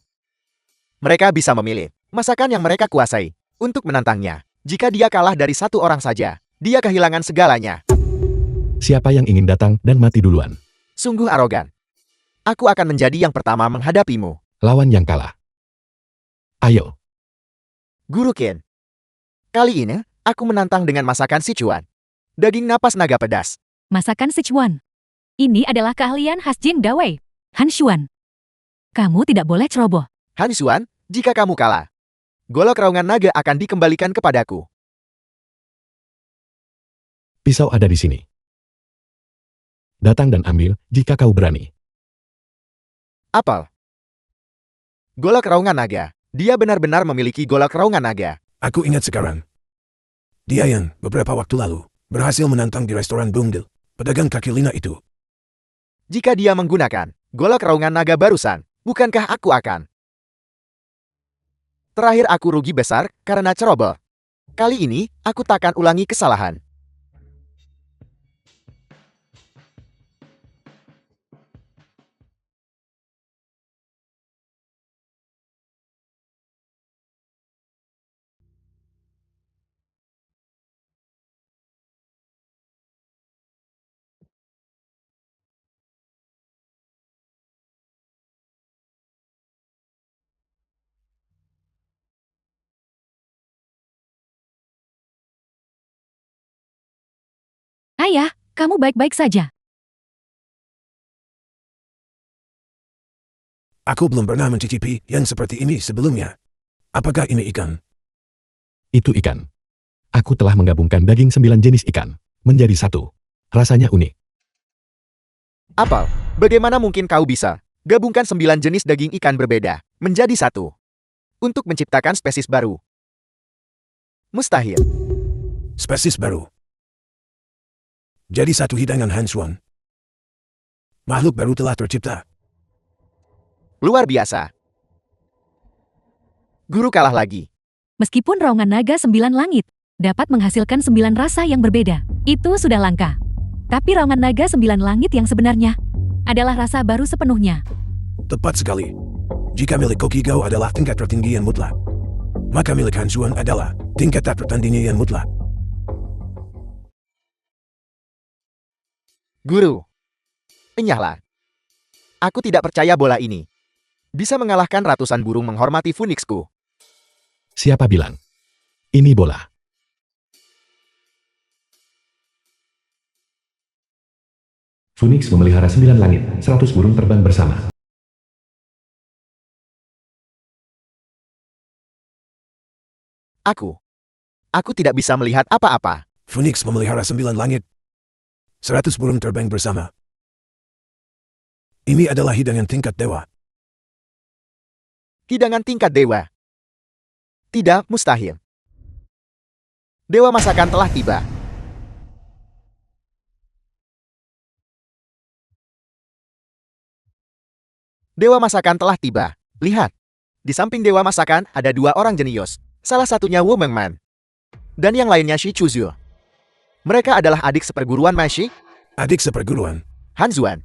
Mereka bisa memilih masakan yang mereka kuasai untuk menantangnya. Jika dia kalah dari 1 orang saja, dia kehilangan segalanya. Siapa yang ingin datang dan mati duluan? Sungguh arogan. Aku akan menjadi yang pertama menghadapimu. Lawan yang kalah. Ayo. Guru Ken. Kali ini, aku menantang dengan masakan Sichuan. Daging napas naga pedas. masakan Sichuan. Ini adalah keahlian khas Jing Dawei. Han Xuan, kamu tidak boleh ceroboh. Han Xuan, jika kamu kalah, golok raungan naga akan dikembalikan kepadaku. Pisau ada di sini. Datang dan ambil jika kau berani. Apel. Golok raungan naga. Dia benar-benar memiliki golok raungan naga. Aku ingat sekarang. Dia yang beberapa waktu lalu berhasil menantang di restoran Bungdil, pedagang kaki lima itu. Jika dia menggunakan golok raungan naga barusan, bukankah aku akan? Terakhir aku rugi besar karena ceroboh. Kali ini, aku takkan ulangi kesalahan. Ayah, kamu baik-baik saja. Aku belum pernah mencicipi yang seperti ini sebelumnya. Apakah ini ikan? Itu ikan. Aku telah menggabungkan daging 9 jenis ikan menjadi satu. Rasanya unik. Apel, bagaimana mungkin kau bisa gabungkan 9 jenis daging ikan berbeda menjadi satu untuk menciptakan spesies baru? Mustahil. Spesies baru. Jadi satu hidangan Hansuan. Makhluk baru telah tercipta. Luar biasa. Guru kalah lagi. Meskipun raungan naga 9 langit dapat menghasilkan 9 rasa yang berbeda, itu sudah langka. Tapi raungan naga 9 langit yang sebenarnya adalah rasa baru sepenuhnya. Tepat sekali. Jika milik Kokigo adalah tingkat tertinggi yang mutlak, maka milik Hansuan adalah tingkat tak tertandingi yang mutlak. Guru. Enyahlah. Aku tidak percaya bola ini bisa mengalahkan ratusan burung menghormati Phoenixku. Siapa bilang? Ini bola. Phoenix memelihara 9 langit, 100 burung terbang bersama. Aku tidak bisa melihat apa-apa. Phoenix memelihara 9 langit. 100 burung terbang bersama. Ini adalah hidangan tingkat dewa. Hidangan tingkat dewa. Tidak, mustahil. Dewa masakan telah tiba. Dewa masakan telah tiba. Lihat. Di samping dewa masakan ada 2 orang jenius. Salah satunya Wu Mengman. Dan yang lainnya Shi Chuzhu. Mereka adalah adik seperguruan Mashi, Adik seperguruan. Hanzuan.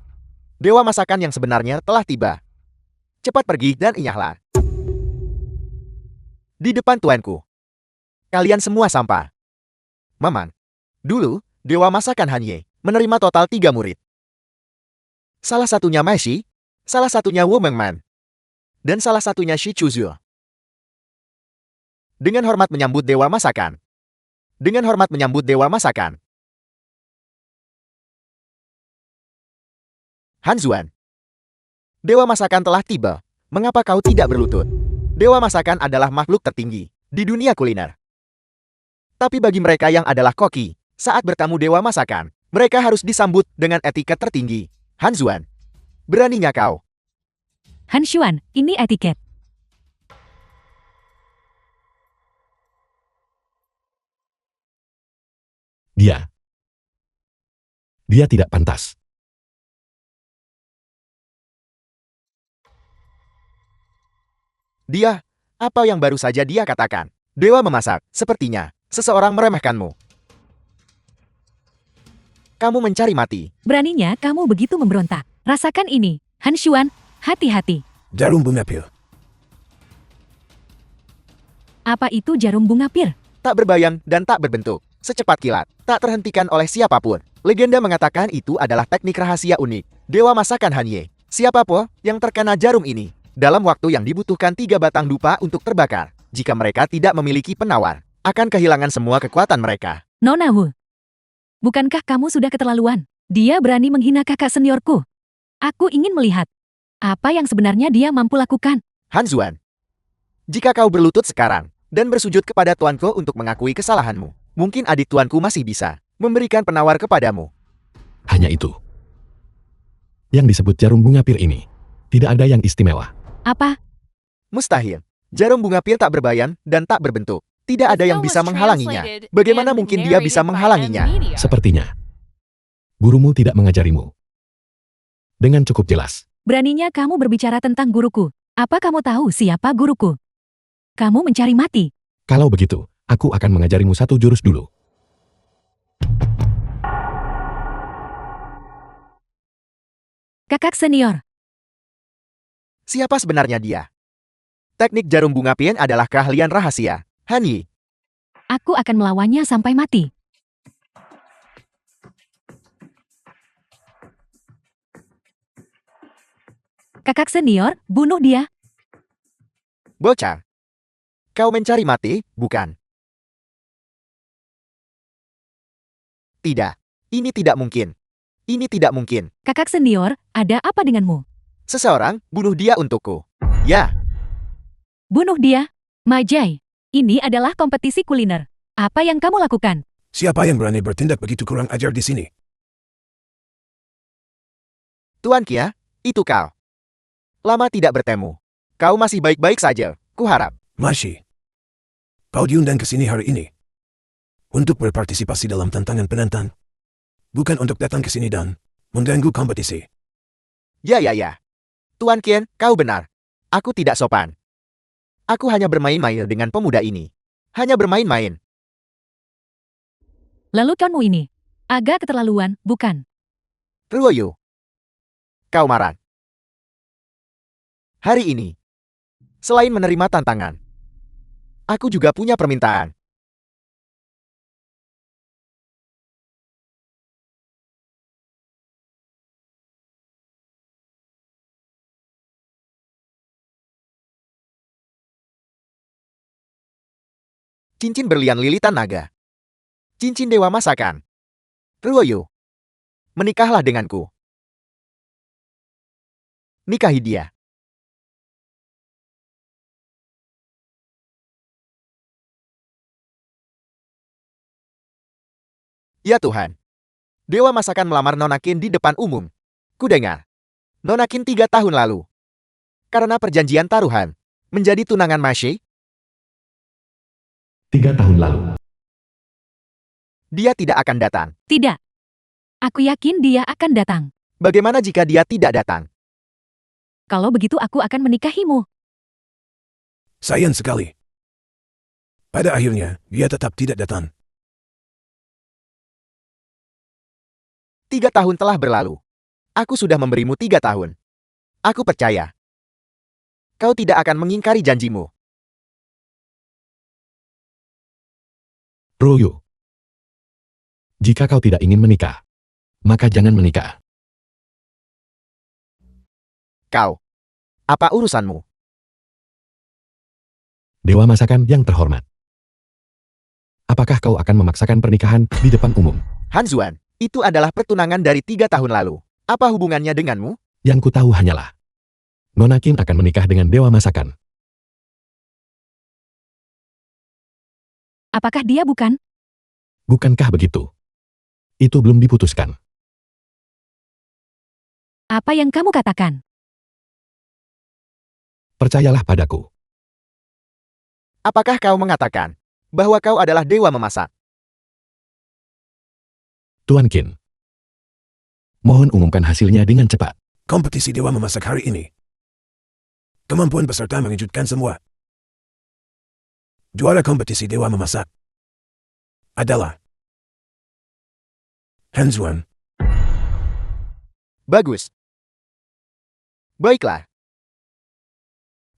Dewa masakan yang sebenarnya telah tiba. Cepat pergi dan enyahlah. Di depan tuanku. Kalian semua sampah. Maman. Dulu, Dewa Masakan Hanye menerima total 3 murid. Salah satunya Mashi, salah satunya Wu Mengman, dan salah satunya Shi Chuzhu. Dengan hormat menyambut Dewa Masakan. Dengan hormat menyambut Dewa Masakan. Hanzuan. Dewa Masakan telah tiba. Mengapa kau tidak berlutut? Dewa Masakan adalah makhluk tertinggi di dunia kuliner. Tapi bagi mereka yang adalah koki, saat bertamu Dewa Masakan, mereka harus disambut dengan etiket tertinggi. Hanzuan, beraninya kau? Hanshuan, ini etiket. Dia tidak pantas. Dia, apa yang baru saja dia katakan? Dewa memasak, sepertinya seseorang meremehkanmu. Kamu mencari mati. Beraninya kamu begitu memberontak. Rasakan ini, Hanshuan, hati-hati. Jarum bunga pil. Apa itu jarum bunga pir? Tak berbayang dan tak berbentuk. Secepat kilat, tak terhentikan oleh siapapun. Legenda mengatakan itu adalah teknik rahasia unik. Dewa Masakan Hanye. Siapapun yang terkena jarum ini, dalam waktu yang dibutuhkan 3 batang dupa untuk terbakar. Jika mereka tidak memiliki penawar, akan kehilangan semua kekuatan mereka. Nona Wu. Bukankah kamu sudah keterlaluan? Dia berani menghina kakak seniorku. Aku ingin melihat apa yang sebenarnya dia mampu lakukan. Hanzuan, jika kau berlutut sekarang dan bersujud kepada tuanku untuk mengakui kesalahanmu, mungkin adik tuanku masih bisa memberikan penawar kepadamu. Hanya itu. Yang disebut jarum bunga pir ini, tidak ada yang istimewa. Apa? Mustahil. Jarum bunga pir tak berbayan dan tak berbentuk. Tidak ada yang bisa menghalanginya. Bagaimana mungkin dia bisa menghalanginya? Sepertinya gurumu tidak mengajarimu dengan cukup jelas. Beraninya kamu berbicara tentang guruku. Apa kamu tahu siapa guruku? Kamu mencari mati. Kalau begitu, aku akan mengajarimu satu jurus dulu. Kakak senior. Siapa sebenarnya dia? Teknik jarum bunga pien adalah keahlian rahasia. Hanyi, Aku akan melawannya sampai mati. Kakak senior, bunuh dia. bocah. Kau mencari mati, bukan? Tidak. Ini tidak mungkin. Ini tidak mungkin. Kakak senior, ada apa denganmu? Seseorang bunuh dia untukku. Ya, Bunuh dia? Majai, ini adalah kompetisi kuliner. Apa yang kamu lakukan? Siapa yang berani bertindak begitu kurang ajar di sini? Tuan Kia, itu kau. Lama tidak bertemu. Kau masih baik-baik saja, kuharap. Masih. Kau diundang ke sini hari ini untuk berpartisipasi dalam tantangan penantang. Bukan untuk datang ke sini dan mengganggu kompetisi. Ya. Tuan Kian, kau benar. Aku tidak sopan. Aku hanya bermain-main dengan pemuda ini. Hanya bermain-main. Lalu kamu ini? Agak keterlaluan, bukan? Ruoyu. Kau marah. Hari ini, selain menerima tantangan, aku juga punya permintaan. Cincin berlian lilitan naga. Cincin dewa masakan. Ruoyu. Menikahlah denganku. Nikahi dia. Ya Tuhan. Dewa masakan melamar Nona Qin di depan umum. Kudengar. Nona Qin 3 tahun lalu. Karena perjanjian taruhan. Menjadi tunangan Mashe, 3 tahun lalu. dia tidak akan datang. Tidak. Aku yakin dia akan datang. Bagaimana jika dia tidak datang? Kalau begitu aku akan menikahimu. Sayang sekali. Pada akhirnya, dia tetap tidak datang. 3 tahun telah berlalu. Aku sudah memberimu 3 tahun. Aku percaya. Kau tidak akan mengingkari janjimu. Ruoyu. Jika kau tidak ingin menikah, maka jangan menikah. Kau. Apa urusanmu? Dewa masakan yang terhormat. Apakah kau akan memaksakan pernikahan di depan umum? Han Zuan, itu adalah pertunangan dari 3 tahun lalu. Apa hubungannya denganmu? Yang ku tahu hanyalah Nona Qin akan menikah dengan dewa masakan. Apakah dia bukan? Bukankah begitu? Itu belum diputuskan. Apa yang kamu katakan? Percayalah padaku. Apakah kau mengatakan bahwa kau adalah dewa memasak? Tuan Qin. Mohon umumkan hasilnya dengan cepat. Kompetisi dewa memasak hari ini. Kemampuan peserta mengejutkan semua. Juara kompetisi dewa memasak adalah Han Zuan. Bagus. Baiklah.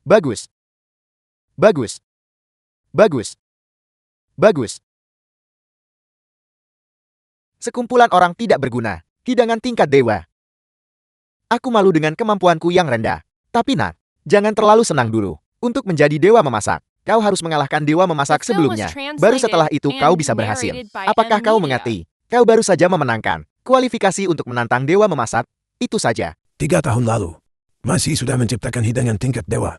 Bagus. Bagus. Bagus. Bagus. Sekumpulan orang tidak berguna. Hidangan tingkat dewa. Aku malu dengan kemampuanku yang rendah. Tapi nak, jangan terlalu senang dulu. Untuk menjadi dewa memasak, kau harus mengalahkan dewa memasak The film was sebelumnya. translated Baru setelah itu kau and bisa berhasil. narrated by Apakah kau N-Media. mengerti? Kau baru saja memenangkan kualifikasi untuk menantang dewa memasak. Itu saja. 3 tahun lalu, masih sudah menciptakan hidangan tingkat dewa.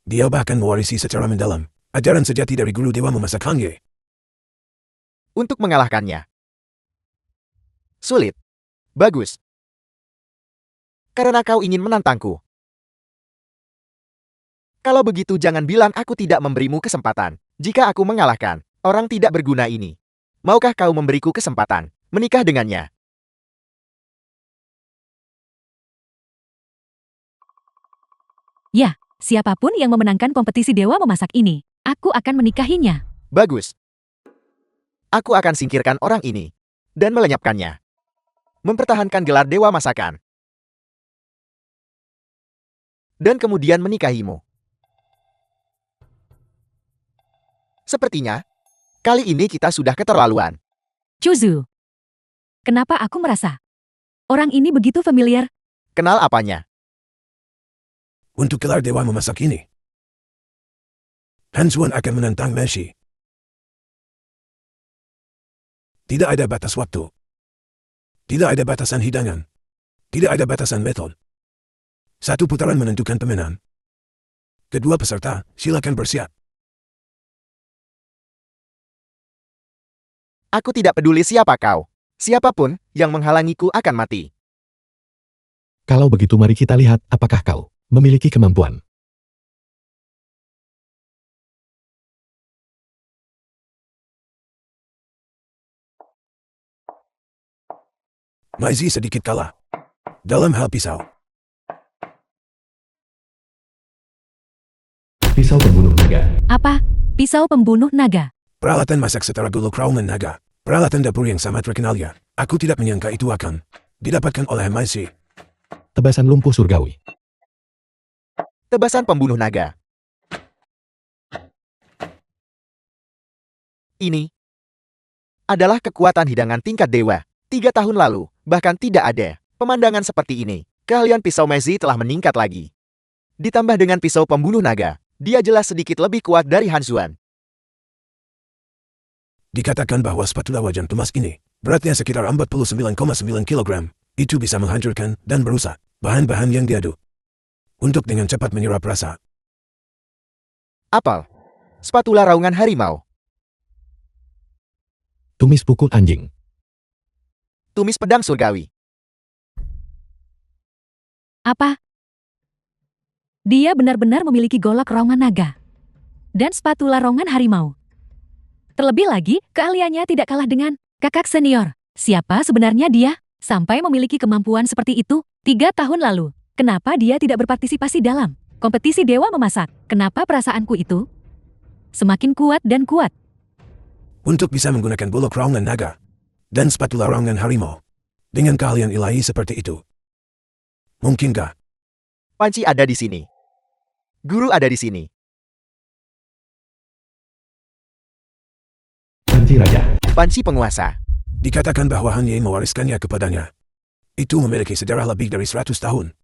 Dia bahkan mewarisi secara mendalam ajaran sejati dari guru dewa memasak Han Ye. Untuk mengalahkannya. Sulit. Bagus. Karena kau ingin menantangku. Kalau begitu jangan bilang aku tidak memberimu kesempatan. Jika aku mengalahkan orang tidak berguna ini, maukah kau memberiku kesempatan menikah dengannya? Ya, siapapun yang memenangkan kompetisi dewa memasak ini, aku akan menikahinya. Bagus. Aku akan singkirkan orang ini dan melenyapkannya. Mempertahankan gelar dewa masakan. Dan kemudian menikahimu. Sepertinya, kali ini kita sudah keterlaluan. Chuzu. Kenapa aku merasa orang ini begitu familiar? Kenal apanya? Untuk gelar dewa memasak ini, Han Zuan akan menantang Meshi. Tidak ada batas waktu. Tidak ada batasan hidangan. Tidak ada batasan metode. Satu putaran menentukan pemenang. Kedua peserta, silakan bersiap. Aku tidak peduli siapa kau. Siapapun yang menghalangiku akan mati. Kalau begitu mari kita lihat apakah kau memiliki kemampuan. Maizi sedikit kalah. Dalam hal pisau. Pisau pembunuh naga. Apa? Pisau pembunuh naga. Peralatan masak setara golok raungan naga. Peralatan dapur yang sangat terkenal ya. Aku tidak menyangka itu akan didapatkan oleh Maizi. Tebasan lumpuh surgawi. Tebasan pembunuh naga. Ini adalah kekuatan hidangan tingkat dewa. 3 tahun lalu, bahkan tidak ada pemandangan seperti ini. Keahlian pisau Maizi telah meningkat lagi. Ditambah dengan pisau pembunuh naga, dia jelas sedikit lebih kuat dari Han Xuan. Dikatakan bahwa spatula wajan emas ini beratnya sekitar 49,9 kg. Itu bisa menghancurkan dan merusak bahan-bahan yang diaduk untuk dengan cepat menyerap rasa. Apel. Spatula raungan harimau. Tumis pukul anjing. Tumis pedang surgawi. Apa? Dia benar-benar memiliki golok raungan naga. Dan spatula raungan harimau. Terlebih lagi, keahliannya tidak kalah dengan kakak senior. Siapa sebenarnya dia? Sampai memiliki kemampuan seperti itu 3 tahun lalu. Kenapa dia tidak berpartisipasi dalam kompetisi dewa memasak? Kenapa perasaanku itu semakin kuat dan kuat? Untuk bisa menggunakan golok raungan naga dan spatula raungan harimau dengan keahlian ilahi seperti itu. Mungkinkah? Panci ada di sini. Guru ada di sini. Panci raja. Panci penguasa. Dikatakan bahwa Han Ye mewariskannya kepadanya. Itu memiliki sejarah lebih dari 100 tahun.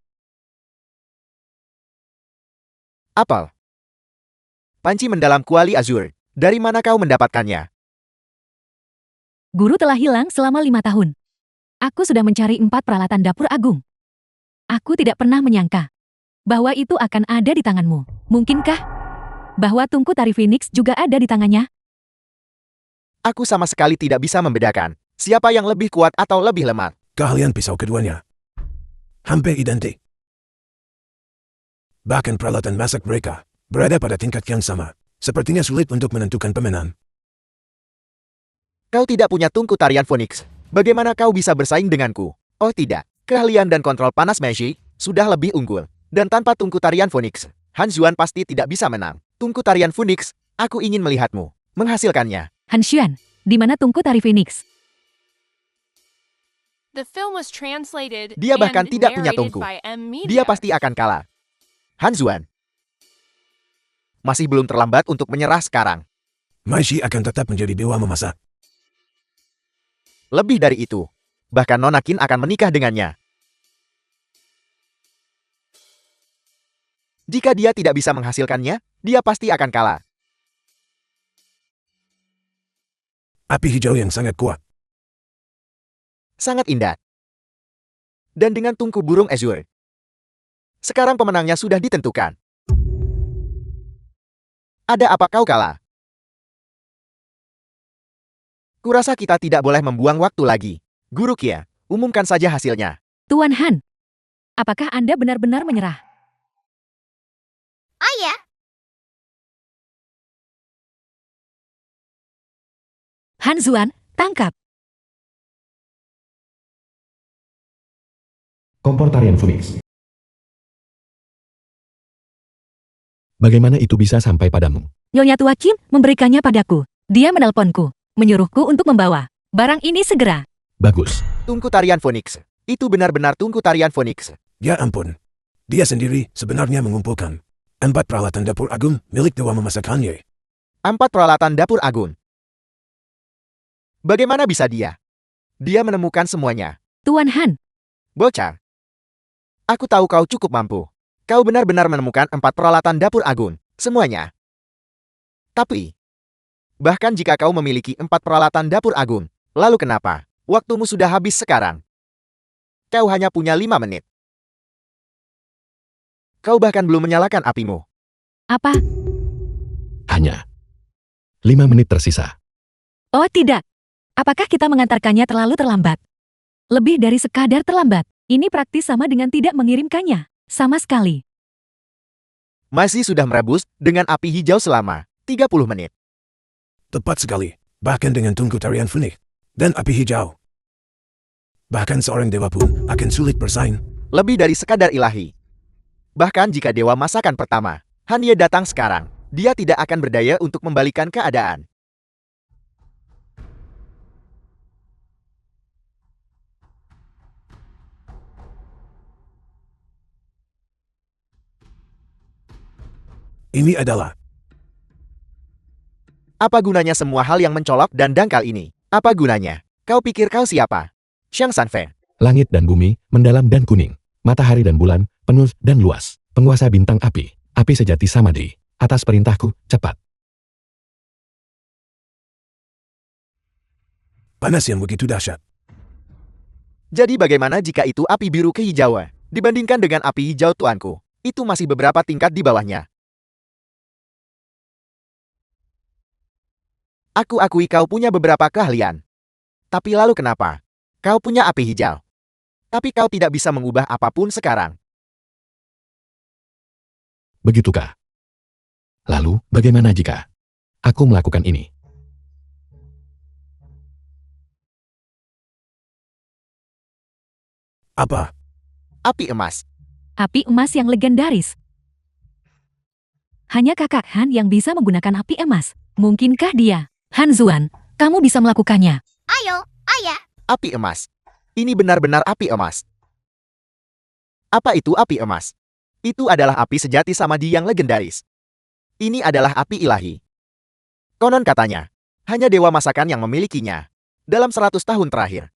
Apel. Panci mendalam kuali azur. Dari mana kau mendapatkannya? Guru telah hilang selama 5 tahun. Aku sudah mencari 4 peralatan dapur agung. Aku tidak pernah menyangka bahwa itu akan ada di tanganmu. Mungkinkah bahwa tungku tari Phoenix juga ada di tangannya? Aku sama sekali tidak bisa membedakan siapa yang lebih kuat atau lebih lemah. Keahlian pisau keduanya hampir identik. Bahkan peralatan masak mereka berada pada tingkat yang sama. Sepertinya sulit untuk menentukan pemenang. Kau tidak punya tungku tarian Phoenix. Bagaimana kau bisa bersaing denganku? Oh tidak, keahlian dan kontrol panas Meiji sudah lebih unggul. Dan tanpa tungku tarian Phoenix, Han Xuan pasti tidak bisa menang. Tungku tarian Phoenix, aku ingin melihatmu menghasilkannya. Han Xuan, di mana tungku tari Phoenix? The film was translated Dia bahkan and tidak punya narrated tungku. by M Media. Dia pasti akan kalah. Han Xuan. Masih belum terlambat untuk menyerah sekarang. Maishi akan tetap menjadi dewa memasak. Lebih dari itu, bahkan Nona Qin akan menikah dengannya. Jika dia tidak bisa menghasilkannya, dia pasti akan kalah. Api hijau yang sangat kuat. Sangat indah. Dan dengan tungku burung azur. Sekarang pemenangnya sudah ditentukan. Ada apa kau kalah? Kurasa kita tidak boleh membuang waktu lagi. Guru Kia, umumkan saja hasilnya. Tuan Han, apakah Anda benar-benar menyerah? Ayah, Han Xuan, tangkap. Kompor tarian Phoenix. Bagaimana itu bisa sampai padamu? Nyonya Tua Kim memberikannya padaku. Dia menelponku, menyuruhku untuk membawa barang ini segera. Bagus. Tungku tarian Phoenix. Itu benar-benar tungku tarian Phoenix. Ya ampun. Dia sendiri sebenarnya mengumpulkan 4 peralatan dapur agung milik dewa memasak Han Ye. 4 peralatan dapur agung. Bagaimana bisa dia? Dia menemukan semuanya. Tuan Han, Bocah. Aku tahu kau cukup mampu. Kau benar-benar menemukan 4 peralatan dapur agung. Semuanya. Tapi, bahkan jika kau memiliki 4 peralatan dapur agung, lalu kenapa? Waktumu sudah habis sekarang. Kau hanya punya 5 menit. Kau bahkan belum menyalakan apimu. Apa? Hanya 5 menit tersisa. Oh tidak. Apakah kita mengantarkannya terlalu terlambat? Lebih dari sekadar terlambat. Ini praktis sama dengan tidak mengirimkannya. Sama sekali. Masih sudah merebus dengan api hijau selama 30 menit. Tepat sekali. Bahkan dengan tungku tarian Phoenix dan api hijau. Bahkan seorang dewa pun akan sulit bersaing. Lebih dari sekadar ilahi. Bahkan jika dewa masakan pertama, Hanye datang sekarang, dia tidak akan berdaya untuk membalikan keadaan. Ini adalah Apa gunanya semua hal yang mencolok dan dangkal ini? Apa gunanya? Kau pikir kau siapa? Xiang Sanfei. Langit dan bumi, mendalam dan kuning. Matahari dan bulan, penuh dan luas. Penguasa bintang api. Api sejati Samadhi. Atas perintahku, cepat. panas yang begitu dahsyat. Jadi bagaimana jika itu api biru kehijauan? Dibandingkan dengan api hijau tuanku, itu masih beberapa tingkat di bawahnya. Aku akui kau punya beberapa keahlian. Tapi lalu kenapa? Kau punya api hijau. Tapi kau tidak bisa mengubah apapun sekarang. Begitukah? Lalu, bagaimana jika aku melakukan ini? Apa? Api emas. Api emas yang legendaris. Hanya kakak Han yang bisa menggunakan api emas. Mungkinkah dia? Han Zuan, kamu bisa melakukannya. Ayo, ayah. Api emas. Ini benar-benar api emas. Apa itu api emas? Itu adalah api sejati Samadhi yang legendaris. Ini adalah api ilahi. Konon katanya, hanya dewa masakan yang memilikinya. Dalam 100 tahun terakhir.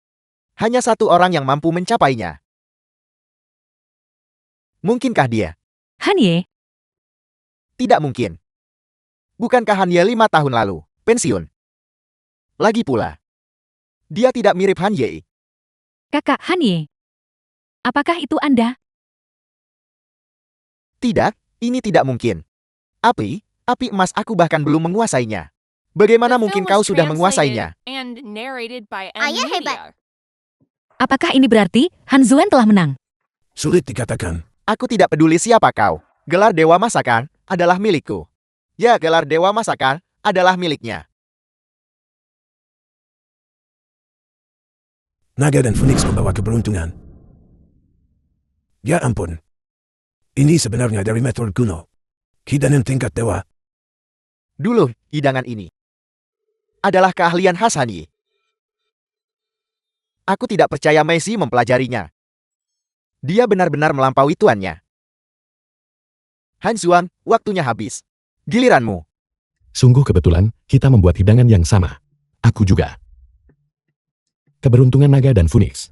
Hanya satu orang yang mampu mencapainya. Mungkinkah dia? Han Ye, Tidak mungkin. Bukankah Hanye 5 tahun lalu pensiun? Lagi pula, dia tidak mirip Han Ye. kakak Han Ye. Apakah itu Anda? Tidak, ini tidak mungkin. Api emas aku bahkan belum menguasainya. Bagaimana The mungkin film kau was sudah translated menguasainya? and narrated by Ayah M hebat. Media. Apakah ini berarti Han Zuan telah menang? Sulit dikatakan. Aku tidak peduli siapa kau. Gelar Dewa Masakan adalah milikku. Ya, gelar Dewa Masakan adalah miliknya. Naga dan Phoenix membawa keberuntungan. Ya ampun. Ini sebenarnya dari metode kuno. Hidangan tingkat dewa. Dulu, hidangan ini adalah keahlian khas Hanyi. Aku tidak percaya Messi mempelajarinya. Dia benar-benar melampaui tuannya. Han Zuan, waktunya habis. Giliranmu. Sungguh kebetulan, kita membuat hidangan yang sama. Aku juga. Keberuntungan naga dan Phoenix.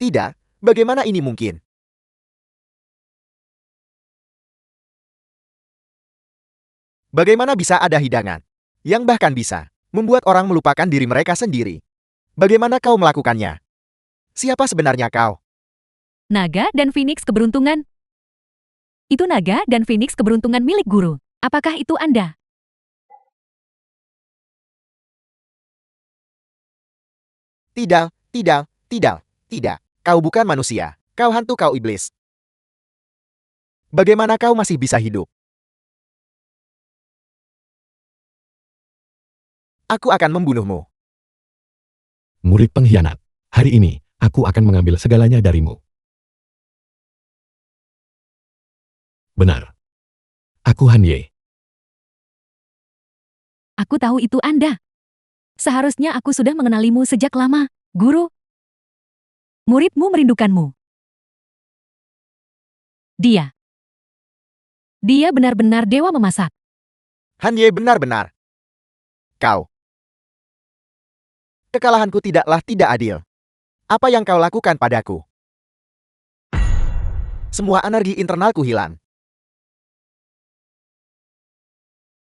Tidak, bagaimana ini mungkin? Bagaimana bisa ada hidangan yang bahkan bisa membuat orang melupakan diri mereka sendiri? Bagaimana kau melakukannya? Siapa sebenarnya kau? Naga dan Phoenix keberuntungan. Itu naga dan Phoenix keberuntungan milik guru. Apakah itu Anda? Tidak, tidak, tidak, tidak. Kau bukan manusia. Kau hantu, kau iblis. Bagaimana kau masih bisa hidup? Aku akan membunuhmu. Murid pengkhianat. Hari ini, aku akan mengambil segalanya darimu. Benar. Aku Han Ye. Aku tahu itu Anda. Seharusnya aku sudah mengenalimu sejak lama, guru. Muridmu merindukanmu. Dia. Dia benar-benar dewa memasak. Hanye benar-benar. Kau. Kekalahanku tidaklah tidak adil. Apa yang kau lakukan padaku? Semua energi internalku hilang.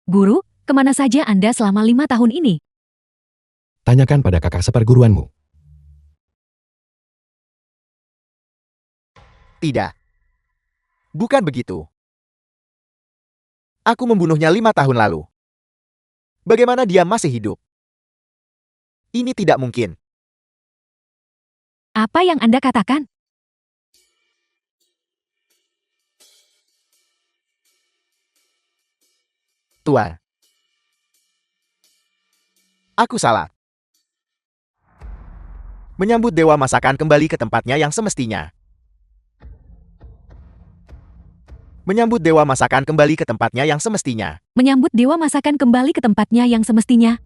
Guru, kemana saja Anda selama 5 tahun ini? Tanyakan pada kakak seperguruanmu. Tidak. Bukan begitu. Aku membunuhnya 5 tahun lalu. Bagaimana dia masih hidup? Ini tidak mungkin. Apa yang Anda katakan? Tuan. Aku salah. Menyambut Dewa Masakan kembali ke tempatnya yang semestinya. Menyambut Dewa Masakan kembali ke tempatnya yang semestinya. Menyambut Dewa Masakan kembali ke tempatnya yang semestinya.